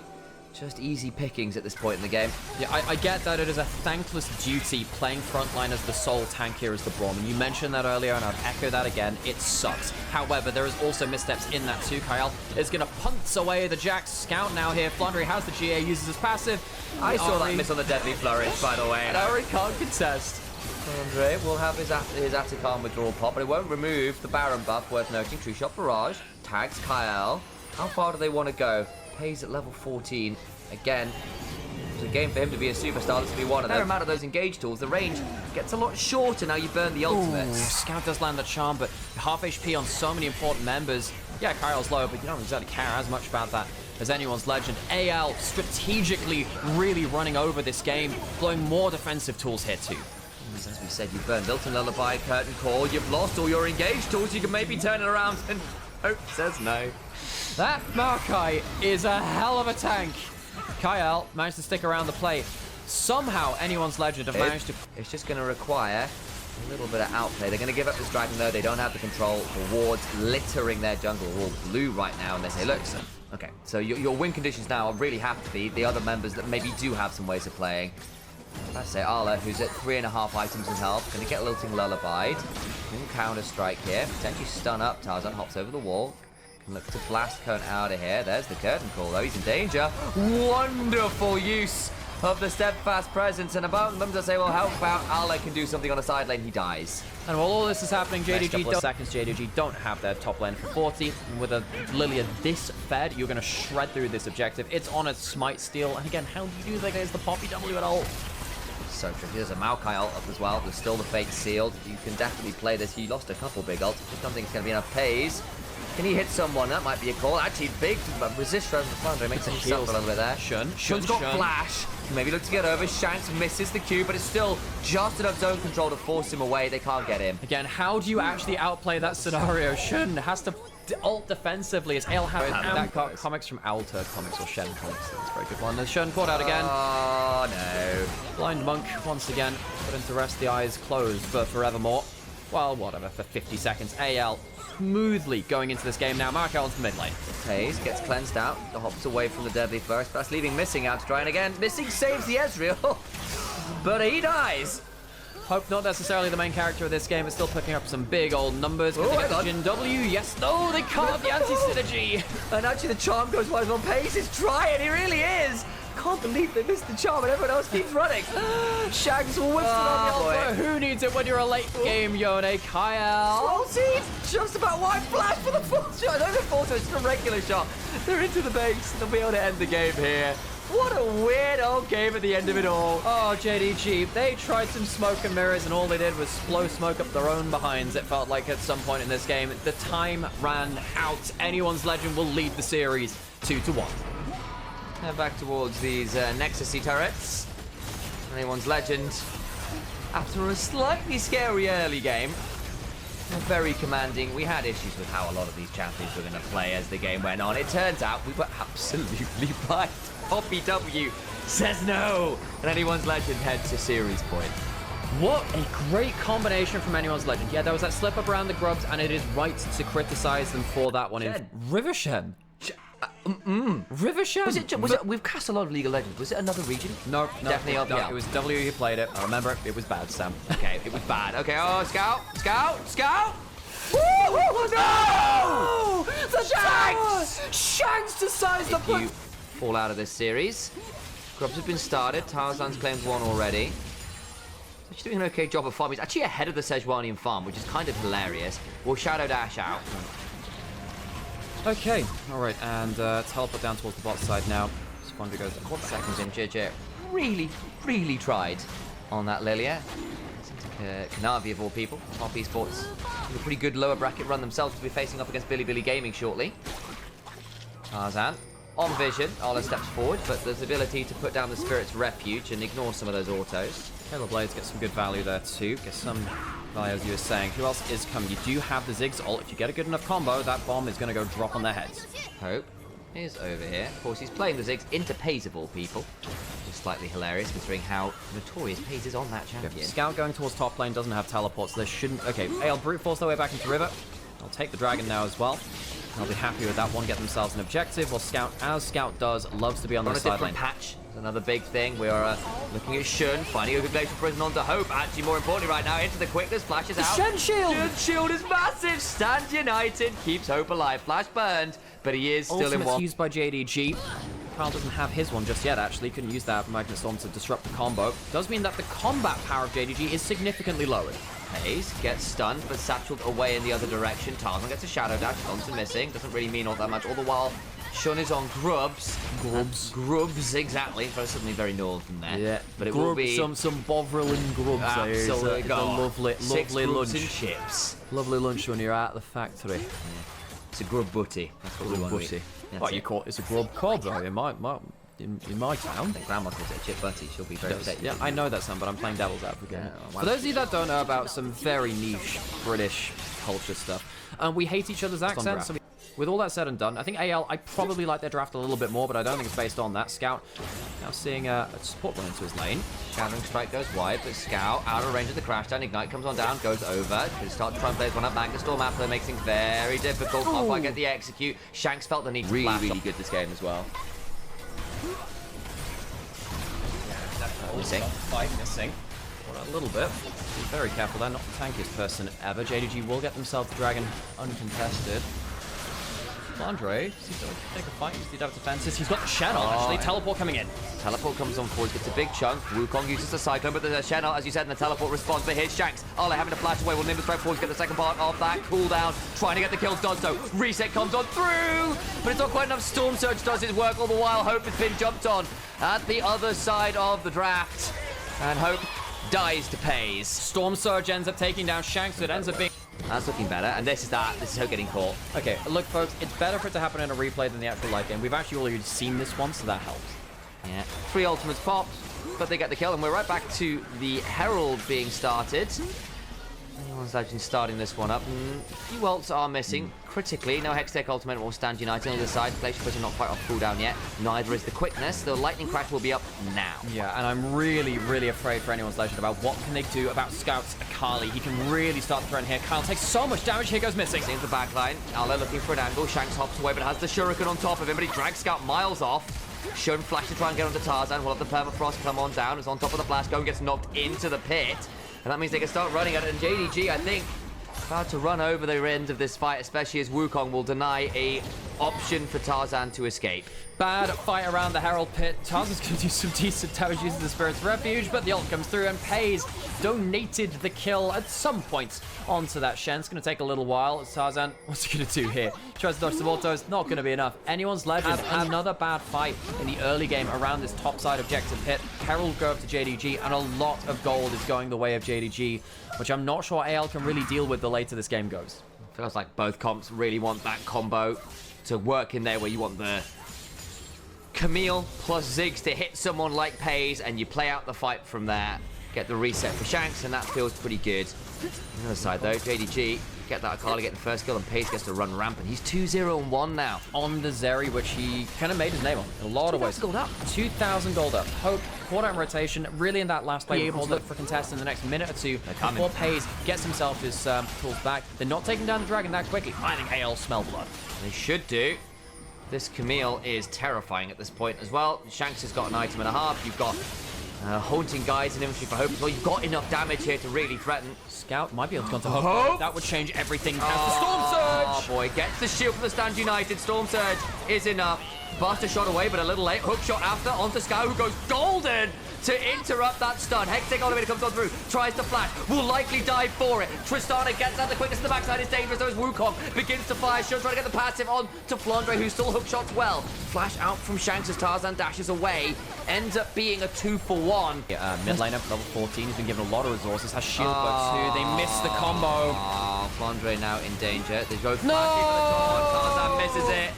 just easy pickings at this point in the game.
Yeah, I get that it is a thankless duty playing frontline as the sole tank here as the Braum, and you mentioned that earlier, and I'd echo that again. It sucks. However, there is also missteps in that too. Kyle is going to punt away the Jax. Scout now here. Flandre has the GA, uses his passive.
I saw that miss on the Deadly Flourish, by the way.
And Ahri can't contest.
Flandre will have his Atacant withdrawal pop, but it won't remove the Baron buff. Worth noting, Tree Shot Barrage tags Kyle. How far do they want to go? Pays at level 14. Again, it's a game for him to be a superstar. This will be one of them. Fair amount of those engage tools. The range gets a lot shorter now you burn the ultimates.
Scout does land the charm, but half HP on so many important members. Yeah, Kyle's low, but you don't exactly care as much about that as anyone's legend. AL strategically really running over this game, blowing more defensive tools here too.
As we said, you've burned Lilting Lullaby, Curtain Call. You've lost all your engage tools. You can maybe turn it around, and Hope says no.
That Maokai is a hell of a tank. Kyle managed to stick around the play. Somehow, anyone's legend have managed to...
It's just going to require a little bit of outplay. They're going to give up this dragon, though. They don't have the control. The wards littering their jungle are all blue right now, and they say, look, okay, so your win conditions now really have to be the other members that maybe do have some ways of playing. I say Arla, who's at 3.5 items in health, going to get Lilting Lullified. Can counter strike here. Potentially stun up. Tarzan hops over the wall. Can look to blast Cone out of here. There's the curtain call, though. He's in danger. Wonderful use of the steadfast presence. And about them to say, well, how about Arla can do something on the side lane? He dies.
And while all this is happening,
Next
JDG
couple of
seconds, JDG don't have their top lane for 40. And with a Lilia this fed, you're going to shred through this objective. It's on a smite steal. And again, how do you do that against the Poppy W at all?
So tricky. There's a Maokai ult up as well. There's still the fate sealed. You can definitely play this. He lost a couple big ults. Just don't think it's going to be enough pays. Can he hit someone? That might be a call. Actually, big resist from the Flounder. Makes it shield a little bit there. Shun's got flash. Maybe look to get over. Shanks misses the Q, but it's still just enough zone control to force him away. They can't get him.
Again, how do you actually outplay that scenario? Shun has to ult defensively as Ale has that comics from Alter comics or Shen comics. That's a very good one. There's Shun caught out again.
Oh, no.
Blind Monk once again put into rest, the eyes closed for forevermore. Well, whatever, for 50 seconds. AL smoothly going into this game now. Mark Allen's mid lane.
Hayes gets cleansed out. The hops away from the deadly first. That's leaving Missing out to try and again. Missing saves the Ezreal. But he dies.
Hope not necessarily the main character of this game, but still picking up some big old numbers.
Oh,
Can they get Jin W? Yes, no, they can't. The anti-synergy.
And actually the charm goes wide on Pace. He's trying. He really is. Can't believe they missed the charm and everyone else keeps running. Shanks whips it on your boy.
But who needs it when you're a late game, Yone? Kyle.
Well, see, just about wide flash for the full shot. No, the full shot, it's just a regular shot. They're into the base. They'll be able to end the game here. What a weird old game at the end of it all.
Oh, JDG, they tried some smoke and mirrors and all they did was blow smoke up their own behinds, it felt like at some point in this game. The time ran out. Anyone's Legend will lead the series 2-1.
Now back towards these Nexus turrets. Anyone's Legend, after a slightly scary early game, very commanding. We had issues with how a lot of these champions were going to play as the game went on. It turns out we were absolutely blind. Poppy W says no, and Anyone's Legend heads to series point.
What a great combination from Anyone's Legend. Yeah, there was that slip up around the grubs, and it is right to criticize them for that one. Rivershen. Rivershen.
Was it? We've cast a lot of League of Legends. Was it another region?
No,
Definitely LPL.
No, it was W who played it. I remember it was bad, Sam.
Okay, it was bad. Okay, oh, Scout!
Oh,
no!
The Shanks! Shanks decides the
You fall out of this series. Grubs have been started. Tarzan's claimed one already. She's doing an okay job of farming. He's actually ahead of the Sejuanian farm, which is kind of hilarious. We'll Shadow Dash out.
Okay, alright, and teleport down towards the bot side now. Sponder goes
What seconds in? JJ really tried on that Lilia. Kanavi of all people. Top esports. A pretty good lower bracket run themselves. Will be facing up against Billy Gaming shortly. Tarzan on vision. Arla steps forward, but there's the ability to put down the Spirit's Refuge and ignore some of those autos.
Taylor Blades get some good value there too. Get some value, as you were saying. Who else is coming? You do have the Ziggs ult. If you get a good enough combo, that bomb is going to go drop on their heads.
Hope is over here. Of course, he's playing the Ziggs into Paze of all people. Which is slightly hilarious considering how notorious Paze is on that champion.
Scout going towards top lane doesn't have teleports. So they shouldn't. Okay, AL brute force their way back into River. I'll take the dragon now as well. I'll be happy with that one. Get themselves an objective. Well, Scout, as Scout does, loves to be on the side lane.
Patch. Another big thing. We are looking at Shun, finding a good place for prison onto Hope. Actually, more importantly right now, into the quickness, flashes out.
Shen shield!
Shen shield is massive. Stand united, keeps Hope alive. Flash burned, but he is still in one.
Used by JDG. Kyle doesn't have his one just yet, actually. Couldn't use that Magnet Storm to disrupt the combo. Does mean that the combat power of JDG is significantly lowered.
Hayes gets stunned, but satcheled away in the other direction. Tarzan gets a Shadow Dash, Thompson missing. Doesn't really mean all that much. All the while, Shun is on Grubs. Grubs, exactly. Something very northern there.
Yeah,
but it will be
some Bovril and Grubs.
Absolutely,
it's a lovely lunch.
And chips.
Lovely lunch when you're at the factory.
Yeah. It's a grub butty. That's what we want to eat.
What you call it's a grub cob though in my town.
I think Grandma calls it a chip butty. She'll be very upset.
Yeah, I know that, Sam, but I'm playing devil's advocate.
Yeah,
For those of you that don't know about some very niche British culture stuff, we hate each other's accents. So with all that said and done, I think AL, I probably like their draft a little bit more, but I don't think it's based on that. Scout now seeing a support run into his lane.
Shattering Strike goes wide, but Scout out of range of the crash down. Ignite comes on down, goes over. Can start to try and play one up. Magnet Storm Appler makes things very difficult. Can't quite get the execute. Shanks felt the need to blast.
Really good this game as well.
Missing.
Fight missing. Well, a little bit. Be very careful there, not the tankiest person ever. JDG will get themselves the dragon uncontested. Flandre, he's going to take a fight, he's the defenses. He's got the Shen on, actually. Teleport coming in.
Teleport comes on forward, gets a big chunk. Wukong uses the Cyclone, but there's a Shen, as you said, and the teleport responds. But here's Shanks. Ole having to flash away. Will Nimbus straight forward, get the second part of that cooldown. Trying to get the kills done, so reset comes on through. But it's not quite enough. Storm Surge does his work all the while. Hope has been jumped on at the other side of the draft. And Hope dies to Pays.
Storm Surge ends up taking down Shanks, so it ends up being...
That's looking better, and this is Hope getting caught.
Okay, look, folks, it's better for it to happen in a replay than the actual live game. We've actually already seen this once, so that helps.
Yeah, 3 ultimates popped, but they get the kill, and we're right back to the Herald being started. Anyone's Legend starting this one up. A few ults are missing. Critically, no Hextech ultimate will stand united on the other side. Glacier Push are not quite off cooldown yet. Neither is the quickness. The Lightning Crash will be up now.
Yeah, and I'm really, really afraid for Anyone's Legend about what can they do about Scout's Akali. He can really start throwing here. Kyle takes so much damage. Here goes missing.
Seems the backline. Ale looking for an angle. Shanks hops away, but has the Shuriken on top of him, but he drags Scout miles off. Shun flash to try and get onto Tarzan. We'll have the Permafrost come on down. It's on top of the blast. Go and gets knocked into the pit. And that means they can start running at it. And JDG, I think, about to run over the end of this fight, especially as Wukong will deny a option for Tarzan to escape.
Bad fight around the Herald pit. Tarzan's going to do some decent damage using the Spirit's Refuge, but the ult comes through and Pays donated the kill at some point onto that Shen. It's going to take a little while. Tarzan, what's he going to do here? Tries to dodge some autos. Not going to be enough. Anyone's Legend had another bad fight in the early game around this topside objective pit. Herald go up to JDG, and a lot of gold is going the way of JDG, which I'm not sure AL can really deal with the later this game goes.
Feels like both comps really want that combo to work in there, where you want the Camille plus Ziggs to hit someone like Pays, and you play out the fight from there. Get the reset for Shanks, and that feels pretty good. On the other side, though, JDG get that Akali, get the first kill, and Pays gets to run rampant. He's 2-0-1 now.
On the Zeri, which he kind of made his name on in a lot of ways.
2,000 gold up.
2,000 gold up. Hope, caught out in rotation, really in that last play, able to look for contest in the next minute or two before Pays gets himself his tools back. They're not taking down the dragon that quickly. I think AL smell blood.
They should do. This Camille is terrifying at this point as well. Shanks has got an item and a half. You've got Haunting Guides and Infantry for Hope as well. You've got enough damage here to really threaten.
Scout might be able to go to Hope. That would change everything. Down to Storm Surge!
Oh boy, gets the shield from the Stand United. Storm Surge is enough. Buster shot away, but a little late. Hook shot after onto Scout, who goes golden to interrupt that stun. Hextech Onivia comes on through, tries to flash, will likely die for it. Tristana gets out the quickest in the backside, is dangerous, so is Wukong. Begins to fire, Shun trying to get the passive on to Flandre, who still hook shots well. Flash out from Shanks as Tarzan dashes away. Ends up being a 2-for-1.
Mid laner, level 14, he's been given a lot of resources, has shield too. They miss the combo.
Flandre now in danger. They go flashing for the taunt. Tarzan misses it.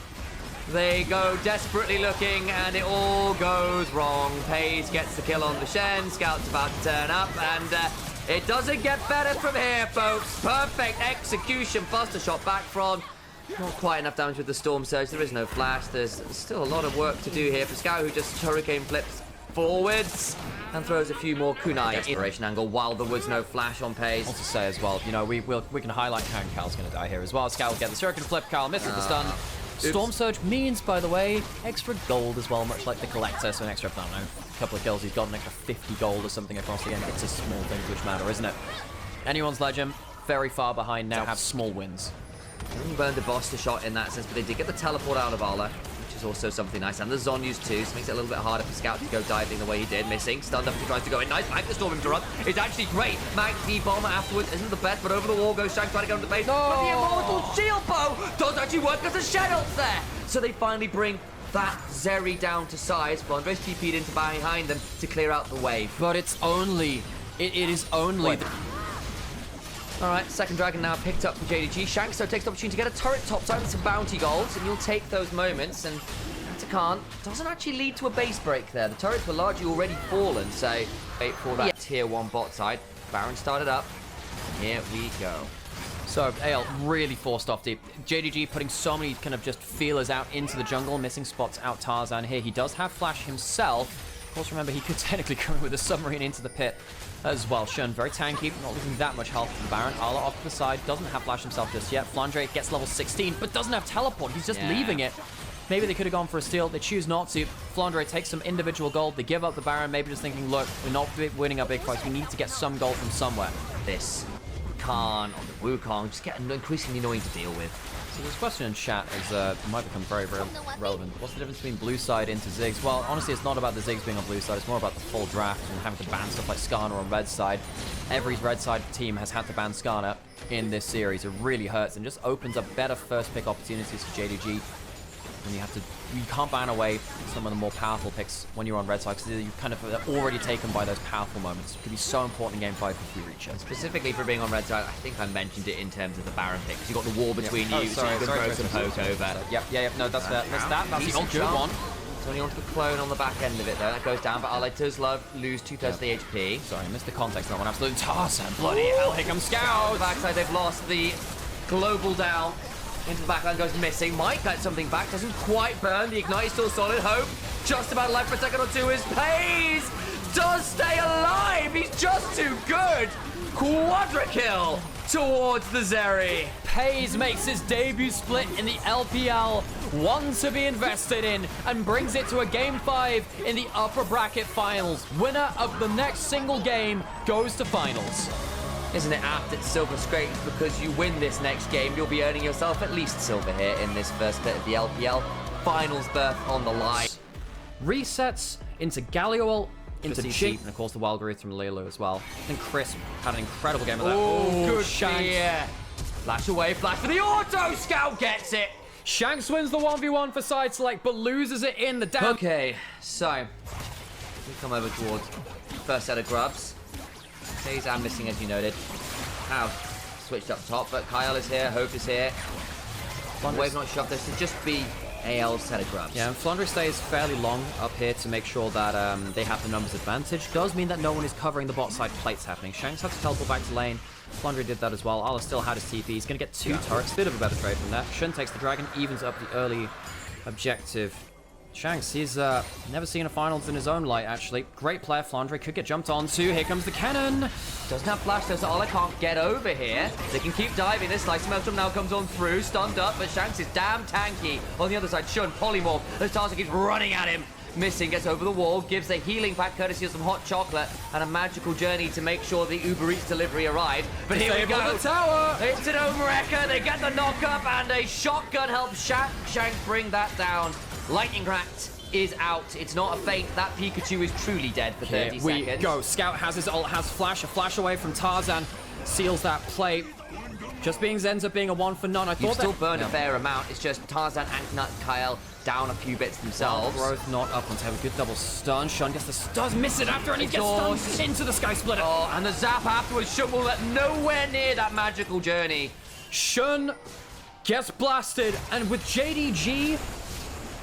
They go desperately looking, and it all goes wrong. Pays gets the kill on the Shen. Scout's about to turn up, and it doesn't get better from here, folks. Perfect execution. Buster shot back from. Not quite enough damage with the Storm Surge. There is no flash. There's still a lot of work to do here for Scout, who just Hurricane flips forwards and throws a few more kunai inspiration angle while there was no flash on Pays.
Also say as well, you know, we can highlight how Cal's going to die here as well. Scout will get the Shuriken flip. Cal misses the stun. Storm Surge means, by the way, extra gold as well, much like the Collector, so an extra, I don't know, a couple of kills, he's got an extra 50 gold or something across the end. It's a small thing which matter, isn't it? Anyone's Legend, very far behind now, have small wins.
Burned the Buster shot in that sense, but they did get the teleport out of Ala, which is also something nice, and the Zonyas too, so makes it a little bit harder for Scout to go diving the way he did, missing, stunned up as he tries to go in, nice back to Storm interrupt, it's actually great, Mag the bomber afterwards isn't the best, but over the wall goes Shanks trying to get on the base, but the Immortal Shield Bow does actually work because the Shadow's there, so they finally bring that Zeri down to size. Flandre's TP'd into behind them to clear out the wave.
But it's only, it is only...
Alright, second dragon now picked up from JDG. Shanks though takes the opportunity to get a turret topside with some bounty golds, and you'll take those moments, and Khan doesn't actually lead to a base break there. The turrets were largely already fallen, so wait for that tier 1 bot side. Baron started up. Here we go.
So, AL really forced off deep. JDG putting so many kind of just feelers out into the jungle, missing spots out Tarzan here. He does have flash himself. Of course, remember, he could technically go in with a submarine into the pit as well. Shun, very tanky, not losing that much health from Baron. Ala off to the side, doesn't have flash himself just yet. Flandre gets level 16, but doesn't have teleport. He's just leaving it. Maybe they could have gone for a steal. They choose not to. Flandre takes some individual gold. They give up the Baron, maybe just thinking, look, we're not winning our big fights. We need to get some gold from somewhere.
This Khan on the Wukong just getting increasingly annoying to deal with.
So this question in chat might become very, very relevant. What's the difference between blue side into Ziggs? Well, honestly, it's not about the Ziggs being on blue side. It's more about the full draft and having to ban stuff like Skarner on red side. Every red side team has had to ban Skarner in this series. It really hurts and just opens up better first pick opportunities for JDG. And you can't ban away some of the more powerful picks when you're on red side because you're kind of already taken by those powerful moments. It could be so important in game 5 if we reach it.
Specifically for being on red side, I think I mentioned it in terms of the Baron pick because you got the wall between you, so you can throw some poke over.
Yep. No, that's fair. That's the good one.
It's only onto the clone on the back end of it though. That goes down, but Ale does lose 2/3 of the HP.
Sorry, I missed the context on that one. Absolute Tarzan. Bloody hell, here comes Scout.
On the backside, they've lost the global down. Into the backline, goes missing. Might get something back, doesn't quite burn. The Ignite is still solid. Hope just about alive for a second or two. His Pays does stay alive. He's just too good. Quadra kill towards the Zeri.
Pays makes his debut split in the LPL, one to be invested in, and brings it to a game 5 in the upper bracket finals. Winner of the next single game goes to finals.
Isn't it apt that Silver scrapes because you win this next game, you'll be earning yourself at least silver here in this first bit of the LPL. Finals berth on the line.
Resets into Galio, into
CC.
and of course the Wild Growth from Lilo as well. And Crisp had an incredible game of that.
Oh, good
Shanks.
Yeah. Flash away, flash for the auto, Scout gets it.
Shanks wins the 1v1 for side select, but loses it in the down.
Okay, so we come over towards first set of grubs. Pays are missing, as you noted. Have switched up top, but Kyle is here, Hope is here. Wave not shot. This should just be AL's set of grubs.
Yeah, and Flandre stays fairly long up here to make sure that they have the numbers advantage. Does mean that no one is covering the bot side plates happening. Shanks had to teleport back to lane. Flandre did that as well. Ala still had his TP. He's going to get 2 turrets. Bit of a better trade from that. Shun takes the dragon, evens up the early objective. Shanks, he's never seen a finals in his own light, actually. Great player, Flandre could get jumped onto. Here comes the cannon.
Doesn't have flash, though, so Ola can't get over here. They can keep diving. This Slice Maelstrom now comes on through, stunned up, but Shanks is damn tanky. On the other side, Shun, polymorph. The Tarzan keeps running at him. Missing, gets over the wall, gives a healing pack courtesy of some hot chocolate and a magical journey to make sure the Uber Eats delivery arrived. But here we go.
The tower.
It's an Overwrecker. They get the knock-up, and a shotgun helps Shanks bring that down. Lightning cracked is out. It's not a feint. That Pikachu is truly dead for 30 seconds.
We go. Scout has his ult, has flash. A flash away from Tarzan. Seals that play. Just being ends up being a 1 for none. I thought
You've still burned a fair amount. It's just Tarzan and Kyle down a few bits themselves.
Growth not up on table. Good double stun. Shun gets the does miss it after, and he gets stunned into the Sky Splitter.
Oh, and the zap afterwards. Shun will let nowhere near that magical journey.
Shun gets blasted, and with JDG,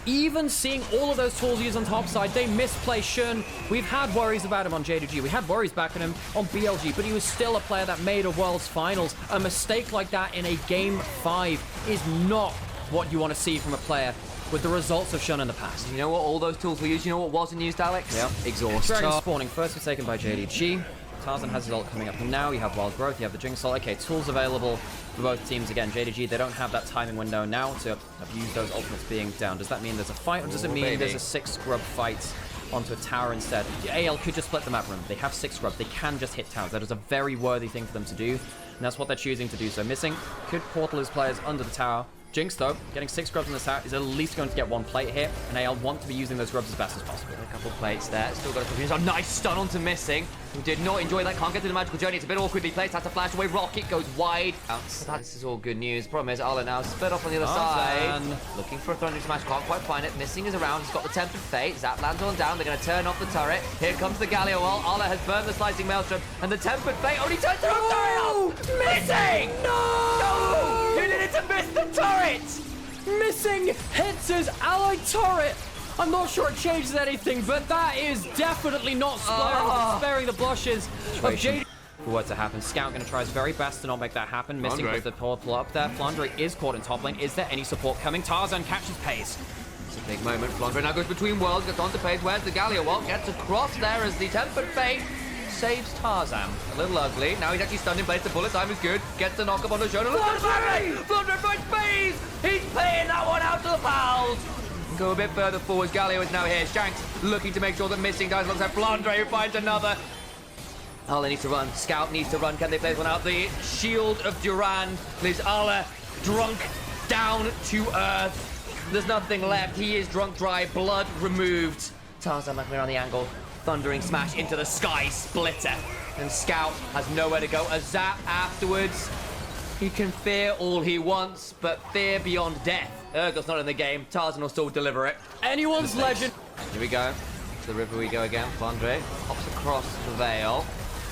even seeing all of those tools used on top side, they misplay Shun. We've had worries about him on JDG. We had worries back on him on BLG, but he was still a player that made a World's Finals. A mistake like that in a Game 5 is not what you want to see from a player with the results of Shun in the past.
You know what all those tools were used? You know what wasn't used, Alex?
Yep.
Exhaust.
Dragon spawning first was taken by JDG. Tarzan has his ult coming up, and now you have Wild Growth, you have the Jinx ult. Okay, tools available for both teams. Again, JDG, they don't have that timing window now to abuse those ultimates being down. Does that mean there's a fight, or does it mean there's a 6 scrub fight onto a tower instead? AL could just split the map room. They have 6 scrubs. They can just hit towers. That is a very worthy thing for them to do, and that's what they're choosing to do. So missing could portal his players under the tower. Jinx, though, getting 6 grubs in this tower is at least going to get 1 plate here, and AL want to be using those grubs as best as possible.
A couple plates there. Still got a couple of nice stun onto Missing, who did not enjoy that. Can't get to the magical journey. It's a bit awkwardly placed. Has to flash away. Rocket goes wide. This is all good news. Problem is, Arla now split off on the other side. Looking for a Thunder Smash. Can't quite find it. Missing is around. He's got the Tempered Fate. Zap lands on down. They're going to turn off the turret. Here comes the Galio ult. Arla has burned the Slicing Maelstrom, and the Tempered Fate only turns the turret. Missing! No! You needed to miss the turret!
Missing hits his allied turret. I'm not sure it changes anything, but that is definitely not sparing the blushes of JD. For what to happen, Scout going to try his very best to not make that happen. Missing with the portal up there. Flandre is caught in top lane. Is there any support coming? Tarzan catches pace.
It's a big moment. Flandre now goes between worlds, gets onto pace. Where's the Galio ult? Gets across there as the Tempered Fate saves Tarzan. A little ugly. Now he's actually stunned in place. The bullet time is good. Gets the knock up on the shoulder. Flandre finds space! He's playing that one out to the pals! so a bit further forward. Galio is now here. Shanks looking to make sure that Missing dies alongside Flandre, who finds another. Arla needs to run. Scout needs to run. Can they play this one out? The shield of Durand leaves Arla drunk down to earth. There's nothing left. He is drunk dry. Blood removed. Tarzan looking around the angle. Thundering smash into the sky splitter. And Scout has nowhere to go. A zap afterwards. He can fear all he wants, but fear beyond death. Urgot's not in the game. Tarzan will still deliver it.
Anyone's legend.
Here we go. To the river we go again. Flandre hops across the veil.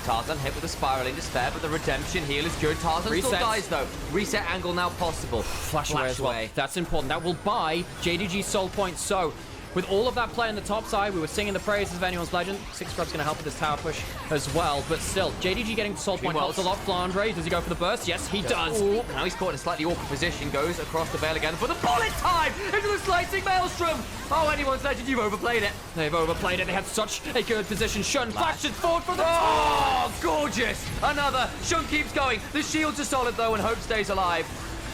Tarzan hit with a spiraling despair, but the redemption heal is good. Tarzan still dies though. Reset angle now possible.
Flash away as well. That's important. That will buy JDG soul points. So, with all of that play on the top side, we were singing the praises of Anyone's Legend. Six Scrub's going to help with this tower push as well. But still, JDG getting soul point helps a lot. Flandre, does he go for the burst? Yes, he does.
Ooh, now he's caught in a slightly awkward position. Goes across the veil again for the bullet time into the slicing maelstrom. Oh, Anyone's Legend, you've overplayed it.
They've overplayed it. They had such a good position. Shun flashes forward for the
Oh, gorgeous. Another. Shun keeps going. The shields are solid though, and Hope stays alive.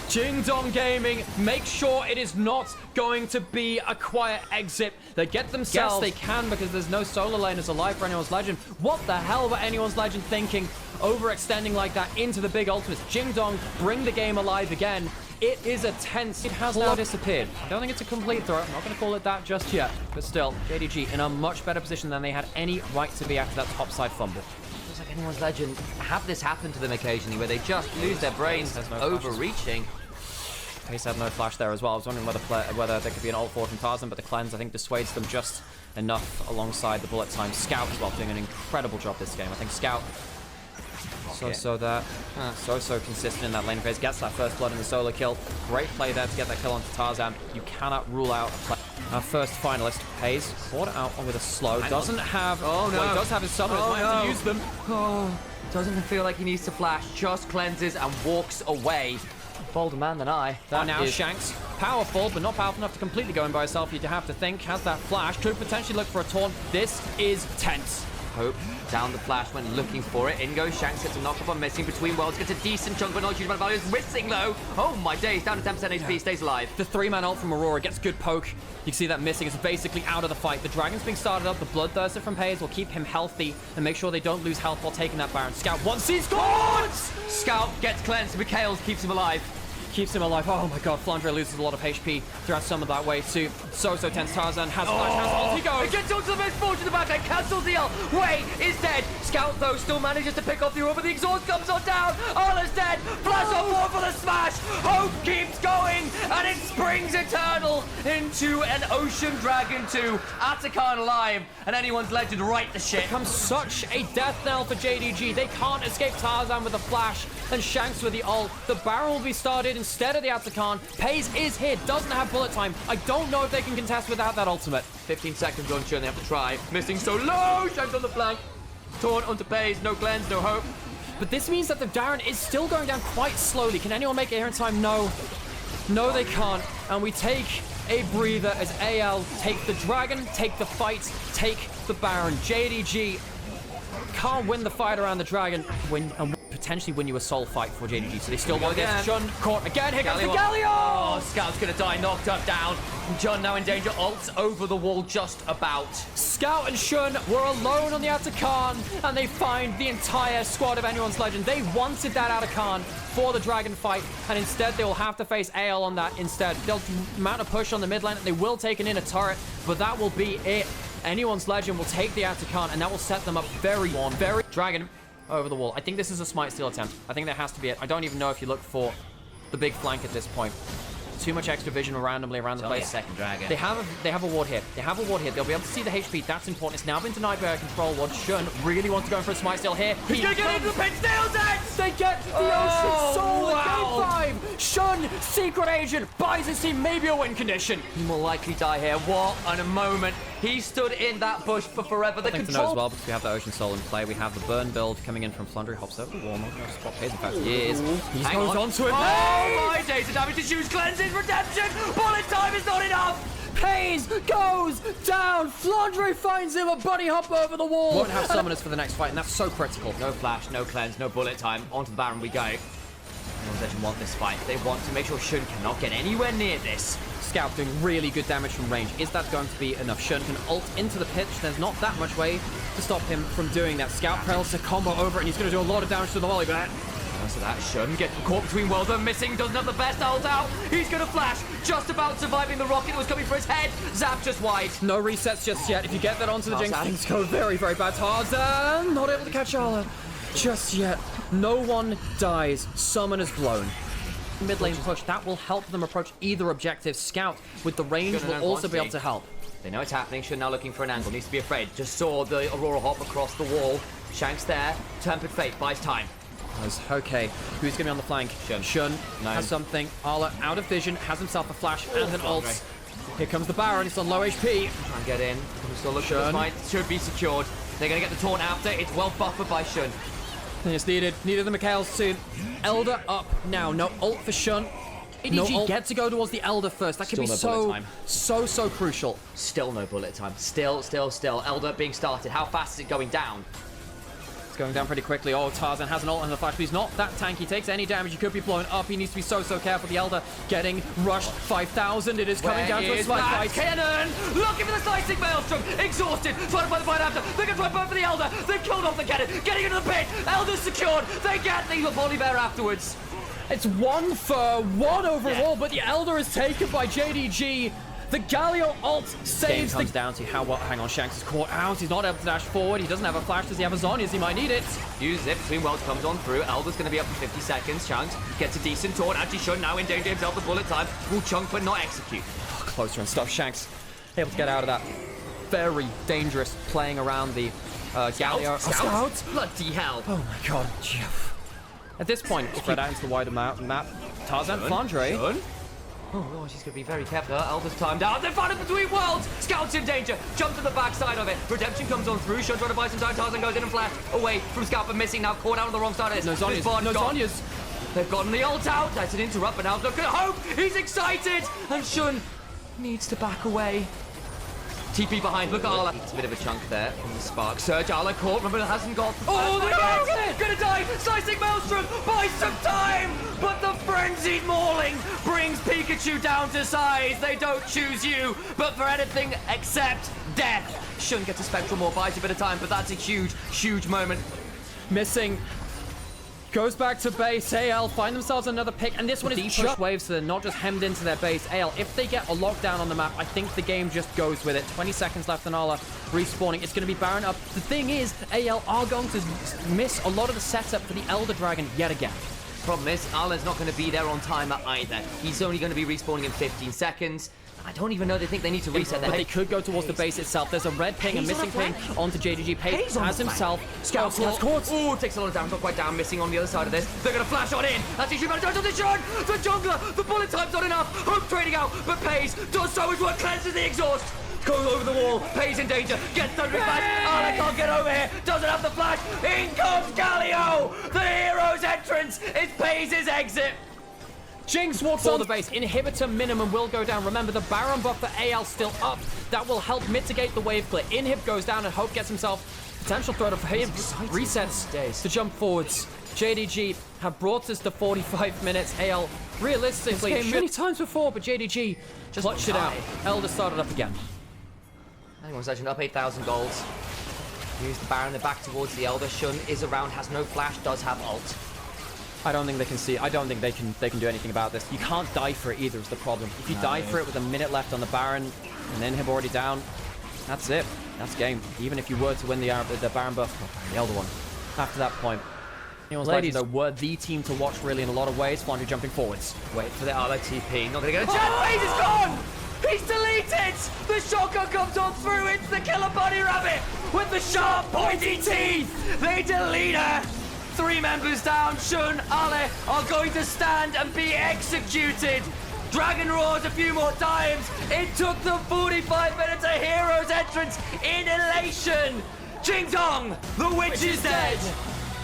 Jing Dong Gaming, make sure it is not going to be a quiet exit. They get themselves. Yes, they can, because there's no solo laners alive for Anyone's Legend. What the hell were Anyone's Legend thinking? Overextending like that into the big ultimates. Jing Dong bring the game alive again. It is a tense. It has now disappeared. I don't think it's a complete throw. I'm not going to call it that just yet. But still, JDG in a much better position than they had any right to be after that topside fumble.
Feels like Anyone's Legend have this happen to them occasionally, where they just lose their brains overreaching.
Pace had no flash there as well. I was wondering whether there could be an ult forward from Tarzan, but the cleanse, I think, dissuades them just enough alongside the bullet time. Scout as well, doing an incredible job this game. I think Scout, so consistent in that lane phase. Gets that first blood in the solo kill. Great play there to get that kill onto Tarzan. You cannot rule out a play. Our first finalist, Pays, caught out with a slow. Doesn't have... Oh, no. Well, he does have his summoners. Might have to use them.
Oh, doesn't feel like he needs to flash. Just cleanses and walks away. Bolder man than I.
Now Shanks, powerful, but not powerful enough to completely go in by herself. You'd have to think, has that flash, could potentially look for a taunt. This is tense.
Hope down the flash when looking for it. In goes Shanks, gets a knock up on Missing between worlds, gets a decent chunk, but not a huge amount of value. Is Missing though. Oh my days, down to 10% HP, stays alive.
The 3-man ult from Aurora gets good poke. You can see that Missing is basically out of the fight. The Dragon's being started up. The Bloodthirster from Pays will keep him healthy and make sure they don't lose health while taking that Baron. Scout once he scores!
Scout gets cleansed. Mikhails keeps him alive.
Keeps him alive. Oh my god, Flandre loses a lot of HP throughout some of that wave too. So tense. Tarzan has flash, has ult, he goes!
It gets onto the misfortune in the back end, cancels the ult. Wei is dead. Scout though still manages to pick off the Aurora, but the exhaust comes on down. Arla's dead. Flash on board for the smash. Hope keeps going, and it springs eternal into an Ocean Dragon 2. Atakan alive, and Anyone's Legend right the shit.
Becomes such a death knell for JDG. They can't escape Tarzan with the flash and Shanks with the ult. The Baron will be started instead of the Atakan. Pays is here, doesn't have bullet time. I don't know if they can contest without that ultimate.
15 seconds on Chun, they have to try. Missing so low, Shanks on the flank. Taunt onto Pays, no cleanse, no hope.
But this means that the Baron is still going down quite slowly. Can anyone make it here in time? No. No, they can't. And we take a breather as AL take the Dragon, take the fight, take the Baron. JDG can't win the fight around the Dragon and potentially win you a soul fight for JDG. So they still want to get Jun caught again. Here comes the Galio!
Oh, Scout's gonna die, knocked up down. Jun now in danger, ults over the wall just about.
Scout and Shun were alone on the Atakan, and they find the entire squad of Anyone's Legend. They wanted that Atakan for the Dragon fight, and instead they will have to face AL on that instead. They'll mount a push on the mid lane, and they will take an inner turret, but that will be it. Anyone's Legend will take the Atakan, and that will set them up very Dragon over the wall. I think this is a smite steal attempt. I think that has to be it. I don't even know if you look for the big flank at this point. Too much extra vision randomly around the place.
Second Dragon.
They have a ward here. They have a ward here. They'll be able to see the HP. That's important. It's now been denied by a control ward. Shun really wants to go for a smite steal here.
He's gonna get into the pit. Steals it!
They get the Ocean Soul in Game 5. Shun, Secret Agent, buys his team maybe a win condition.
He will likely die here. What a moment. He stood in that bush for forever. The
thing to know as well, because we have the Ocean Soul in play. We have the burn build coming in from Flandre. Hops over the wall. Not going to spot Pays. In fact, he is. He goes on to it.
Oh my days. The damage to shoes cleanses. Redemption. Bullet time is not enough.
Pays goes down. Flandre finds him. A bunny hop over the wall. Won't have summoners for the next fight, and that's so critical.
No flash, no cleanse, no bullet time. Onto the Baron we go. Legend want this fight. They want to make sure Shun cannot get anywhere near this.
Scout doing really good damage from range. Is that going to be enough? Shun can ult into the pitch. There's not that much way to stop him from doing that. Scout parallels a combo over, and he's going to do a lot of damage to the volley back.
So that Shun gets caught between worlds and missing, doesn't have the best ult out. He's going to flash, just about surviving the rocket that was coming for his head. Zap just wide.
No resets just yet. If you get that onto the Jinx, things go very, very bad. Tarzan not able to catch Arla just yet. No one dies. Summon is blown. Mid lane push, that will help them approach either objective. Scout with the range will also be able to help.
They know it's happening. Shun now looking for an angle, needs to be afraid. Just saw the Aurora hop across the wall. Shank's there. Tempered Fate buys time.
Okay, who's going to be on the flank? Shun has something. Arla out of vision, has himself a flash and an ult. Here comes the Baron, it's on low HP.
Try and get in. Still looking for fight. Should be secured. They're going to get the taunt after. It's well buffered by Shun.
It's needed the Mikhails soon. Elder up now. No ult for Shun. JDG get to go towards the Elder first. That could be so crucial.
Still no bullet time. Still. Elder being started. How fast is it going down?
Going down pretty quickly. Oh, Tarzan has an ult on the flash, but he's not that tanky. He takes any damage. He could be blown up. He needs to be so careful. The Elder getting rushed. 5,000. It is coming down to a slight fight.
Cannon! Looking for the slicing Maelstrom. Exhausted. Trying to find the fight after. They're going to try and burn for the Elder. They've killed off the cannon. Getting into the pit. Elder's secured. They get the Bonnie Bear afterwards.
It's 1 for 1 overall, but the Elder is taken by JDG. The Galio ult saves the... Comes down to how well... Hang on, Shanks is caught out. He's not able to dash forward. He doesn't have a flash. Does he have a Zhonya's? He might need it.
Uses it. Between worlds comes on through. Elder's going to be up for 50 seconds. Shanks gets a decent taunt. Actually, Shun now endanger himself with bullet time. Will chunk but not execute.
Closer and stuff. Shanks able to get out of that. Very dangerous playing around the Galio.
Scout? Bloody hell.
Oh my god. At this point, spread out into the wider map. Tarzan, Flandre.
Oh, she's going to be very careful. Elder's timed out. They're fighting between worlds. Scout's in danger. Jump to the backside of it. Redemption comes on through. Shun trying to buy some time. Tarzan goes in and flash away from Scout, but missing. Now caught out on the wrong side of this.
No Zhonya's.
They've gotten the ult out. That's an interrupt, but now look at Hope. He's excited. And Shun needs to back away. TP behind. Look at Arla. It's a bit of a chunk there from the spark surge. Arla caught. Remember, hasn't got. Oh, no! Gonna die. Slicing Maelstrom. Buys some time. But the frenzied mauling brings Pikachu down to size. They don't choose you, but for anything except death. Shun gets a spectral more, buys a bit of time, but that's a huge moment.
Missing. Goes back to base. AL find themselves another pick, and this one is deep push waves, so they're not just hemmed into their base. AL, if they get a lockdown on the map, I think the game just goes with it. 20 seconds left on Arla respawning. It's going to be Baron up. The thing is, AL are going to miss a lot of the setup for the Elder Dragon yet again.
Problem is, Arla's not going to be there on timer either. He's only going to be respawning in 15 seconds. I don't even know they think they need to reset that.
But they could go towards the base itself. There's a red ping, a missing ping onto JDG. Pace has himself. Scout caught.
Ooh, takes a lot of damage. Not quite down. Missing on the other side of this. They're going to flash on in. That's issue manager to the Shun. The jungler. The bullet time's not enough. Hope trading out, but Pace does so much work. Cleanses the exhaust. Goes over the wall. Pace in danger. Gets the flash. Arla can't get over here. Doesn't have the flash. In comes Galio. The hero's entrance. It's Pace's exit.
Jinx walks on the base. Inhibitor minimum will go down. Remember, the Baron buff for AL still up. That will help mitigate the wave clear. Inhib goes down and Hope gets himself potential threat for him. Resets to jump forwards. JDG have brought us to 45 minutes. AL realistically many times before, but JDG just clutched it out. Elder started up again.
Anyone's legend up 8,000 golds. Use the Baron, they're back towards the Elder. Shun is around, has no flash, does have ult.
I don't think they can see. I don't think they can do anything about this. You can't die for it either is the problem. If you die for it with a minute left on the Baron and then him already down, that's it. That's game. Even if you were to win the Baron buff, the Elder one. After that point, ladies, though, were the team to watch really in a lot of ways. Flandre jumping forwards.
Wait for the Arla TP. Not gonna get a chance. Phase is gone. He's deleted! The shotgun comes on through. It's the killer bunny rabbit with the sharp, pointy teeth. They delete her. 3 members down. Shun, Ale are going to stand and be executed. Dragon roars a few more times. It took them 45 minutes. A hero's entrance in elation. Ching Dong, the witch is dead.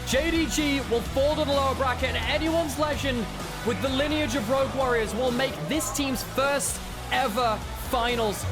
JDG will fall to the lower bracket, and anyone's legend with the lineage of Rogue Warriors will make this team's first ever finals.